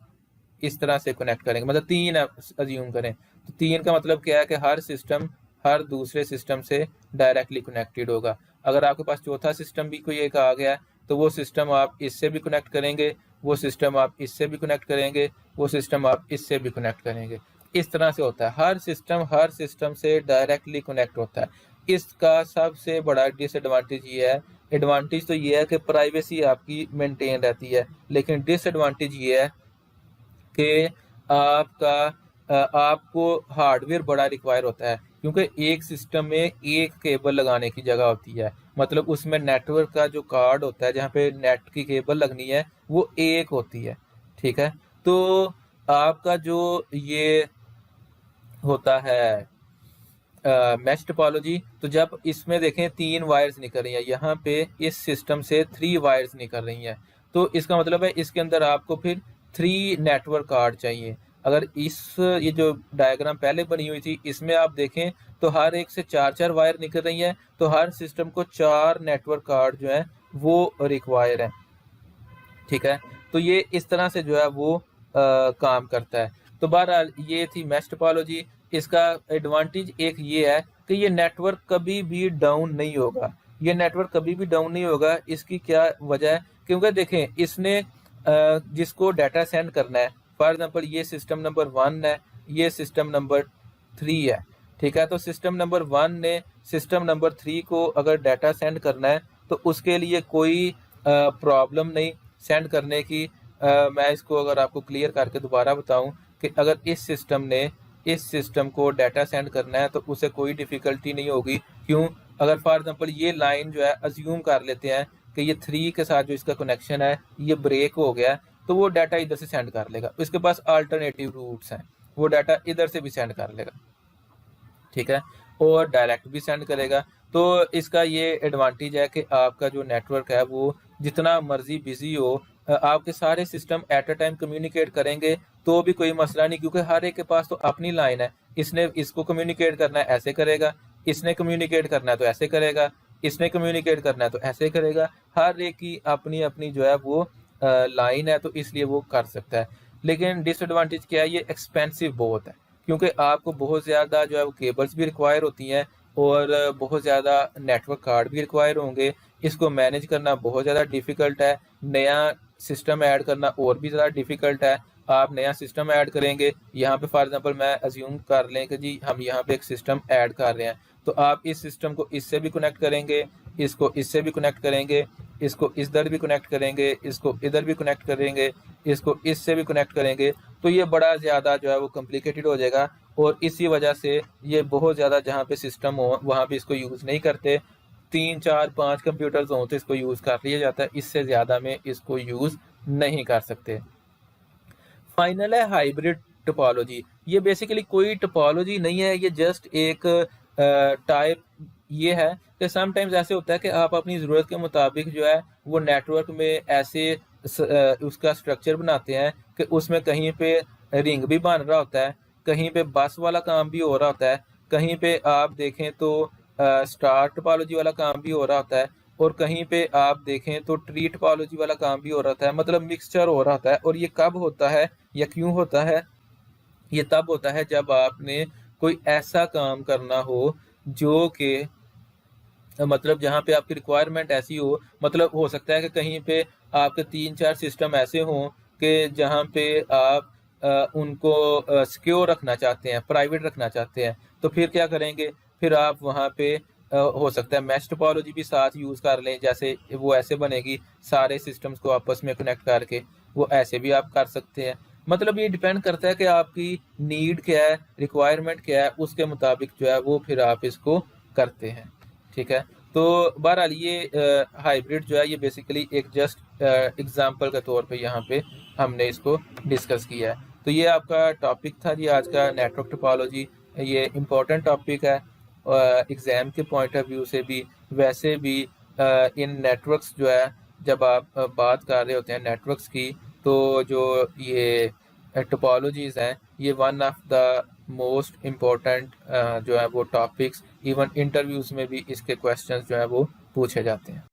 इस तरह से कनेक्ट करेंगे, मतलब 3 अज्यूम करें, तो 3 का मतलब क्या है कि हर सिस्टम हर दूसरे सिस्टम से डायरेक्टली कनेक्टेड होगा। अगर आपके पास चौथा सिस्टम भी कोई एक आ गया तो वो सिस्टम आप इससे भी कनेक्ट करेंगे, वो सिस्टम आप इससे भी कनेक्ट करेंगे, वो सिस्टम आप इससे भी कनेक्ट करेंगे। इस तरह से होता है, हर सिस्टम से डायरेक्टली कनेक्ट होता है। इसका सबसे बड़ा डिसएडवांटेज ये है, एडवांटेज तो ये है कि प्राइवेसी आपकी मेंटेन रहती है, लेकिन डिसएडवांटेज ये है कि आपको हार्डवेयर बड़ा रिक्वायर होता है, क्योंकि एक सिस्टम में एक केबल लगाने की जगह होती है, मतलब उसमें नेटवर्क का जो कार्ड होता है जहाँ पे नेट की केबल लगनी है वो एक होती है। ठीक है, तो आपका जो ये होता है मैश टोपोलॉजी, तो जब इसमें देखें 3 वायर्स निकल रही हैं, यहाँ पे इस सिस्टम से 3 वायर्स निकल रही हैं, तो इसका मतलब है इसके अंदर आपको फिर 3 नेटवर्क कार्ड चाहिए। अगर ये जो डायग्राम पहले बनी हुई थी इसमें आप देखें तो हर एक से 4-4 वायर निकल रही हैं, तो हर सिस्टम को 4 नेटवर्क कार्ड जो है वो रिक्वायर है। ठीक है, तो ये इस तरह से जो है वो काम करता है। तो बहरहाल ये थी मैश टोपोलॉजी। इसका एडवांटेज एक ये है कि ये नेटवर्क कभी भी डाउन नहीं होगा, ये नेटवर्क कभी भी डाउन नहीं होगा। इसकी क्या वजह है, क्योंकि देखें इसने जिसको डाटा सेंड करना है, फॉर एग्जांपल ये सिस्टम नंबर 1 है, ये सिस्टम नंबर 3 है। ठीक है, तो सिस्टम नंबर 1 ने सिस्टम नंबर 3 को अगर डाटा सेंड करना है तो उसके लिए कोई प्रॉब्लम नहीं सेंड करने की। मैं इसको अगर आपको क्लियर करके दोबारा बताऊं कि अगर इस सिस्टम ने इस सिस्टम को डाटा सेंड करना है तो उसे कोई डिफ़िकल्टी नहीं होगी। क्यों? अगर फॉर एग्जांपल ये लाइन जो है अज्यूम कर लेते हैं कि ये 3 के साथ जो इसका कनेक्शन है ये ब्रेक हो गया, तो वो डाटा इधर से सेंड कर लेगा। इसके पास अल्टरनेटिव रूट्स हैं, वो डाटा इधर से भी सेंड कर लेगा। ठीक है, और डायरेक्ट भी सेंड करेगा। तो इसका ये एडवांटेज है कि आपका जो नेटवर्क है वो जितना मर्जी बिजी हो, आपके सारे system at a time communicate करेंगे तो भी कोई मसला नहीं, क्योंकि हर एक के पास तो अपनी लाइन है। इसने इसको कम्युनिकेट करना है ऐसे करेगा, इसने कम्युनिकेट करना है तो ऐसे करेगा, इसने कम्युनिकेट करना है तो ऐसे करेगा। हर एक की अपनी अपनी जो है वो लाइन है, तो इसलिए वो कर सकता है। लेकिन डिसएडवांटेज क्या है, ये एक्सपेंसिव बहुत है, क्योंकि आपको बहुत ज़्यादा जो है वो केबल्स भी रिक्वायर होती हैं और बहुत ज़्यादा नेटवर्क कार्ड भी रिक्वायर होंगे। इसको मैनेज करना बहुत ज़्यादा डिफ़िकल्ट है, नया सिस्टम ऐड करना और भी ज़्यादा डिफ़िकल्ट है। आप नया सिस्टम ऐड करेंगे, यहाँ पे फॉर एग्जांपल मैं अज्यूम कर लें कि जी हम यहाँ पे एक सिस्टम ऐड कर रहे हैं, तो आप इस सिस्टम को इससे भी कनेक्ट करेंगे, इसको इससे भी कनेक्ट करेंगे, इसको इधर भी कनेक्ट करेंगे, इसको इधर भी कनेक्ट करेंगे, इसको इससे भी कनेक्ट करेंगे, तो ये बड़ा ज़्यादा जो है वो कॉम्प्लिकेटेड हो जाएगा। और इसी वजह से ये बहुत ज़्यादा जहाँ पे सिस्टम हो वहाँ पे इसको यूज़ नहीं करते। 3, 4, 5 कंप्यूटर्स हों तो इसको यूज़ कर लिया जाता है, इससे ज़्यादा में इसको यूज़ नहीं कर सकते। फाइनल है हाइब्रिड टोपोलॉजी। ये बेसिकली कोई टोपोलॉजी नहीं है, ये जस्ट एक टाइप ये है कि समटाइम्स ऐसे होता है कि आप अपनी ज़रूरत के मुताबिक जो है वो नेटवर्क में ऐसे उसका स्ट्रक्चर बनाते हैं कि उसमें कहीं पे रिंग भी बन रहा होता है, कहीं पे बस वाला काम भी हो रहा होता है, कहीं पे आप देखें तो स्टार टोपोलॉजी वाला काम भी हो रहा होता है, और कहीं पे आप देखें तो ट्री टोपोलॉजी वाला काम भी हो रहा होता है, मतलब मिक्सचर हो रहा होता है। और ये कब होता है या क्यों होता है? ये तब होता है जब आपने कोई ऐसा काम करना हो जो कि मतलब जहाँ पे आपकी रिक्वायरमेंट ऐसी हो, मतलब हो सकता है कि कहीं पे आपके 3-4 सिस्टम ऐसे हों कि जहाँ पे आप उनको सिक्योर रखना चाहते हैं, प्राइवेट रखना चाहते हैं, तो फिर क्या करेंगे? फिर आप वहाँ पे हो सकता है मैश टोपोलॉजी भी साथ यूज़ कर लें, जैसे वो ऐसे बनेगी सारे सिस्टम्स को आपस में कनेक्ट करके, वो ऐसे भी आप कर सकते हैं। मतलब ये डिपेंड करता है कि आपकी नीड क्या है, रिक्वायरमेंट क्या है, उसके मुताबिक जो है वो फिर आप इसको करते हैं। ठीक है, तो बहरहाल ये हाइब्रिड जो है ये बेसिकली एक जस्ट एग्जांपल के तौर पे यहाँ पे हमने इसको डिस्कस किया है। तो ये आपका टॉपिक था जी आज का, नेटवर्क टोपोलॉजी। ये इम्पोर्टेंट टॉपिक है एग्ज़ाम के पॉइंट ऑफ व्यू से भी, वैसे भी इन नेटवर्क्स जो है जब आप बात कर रहे होते हैं नेटवर्क्स की, तो जो ये टोपोलॉजीज़ हैं, ये one of the most important जो है वो टॉपिक्स, इवन इंटरव्यूज़ में भी इसके क्वेश्चंस जो है वो पूछे जाते हैं।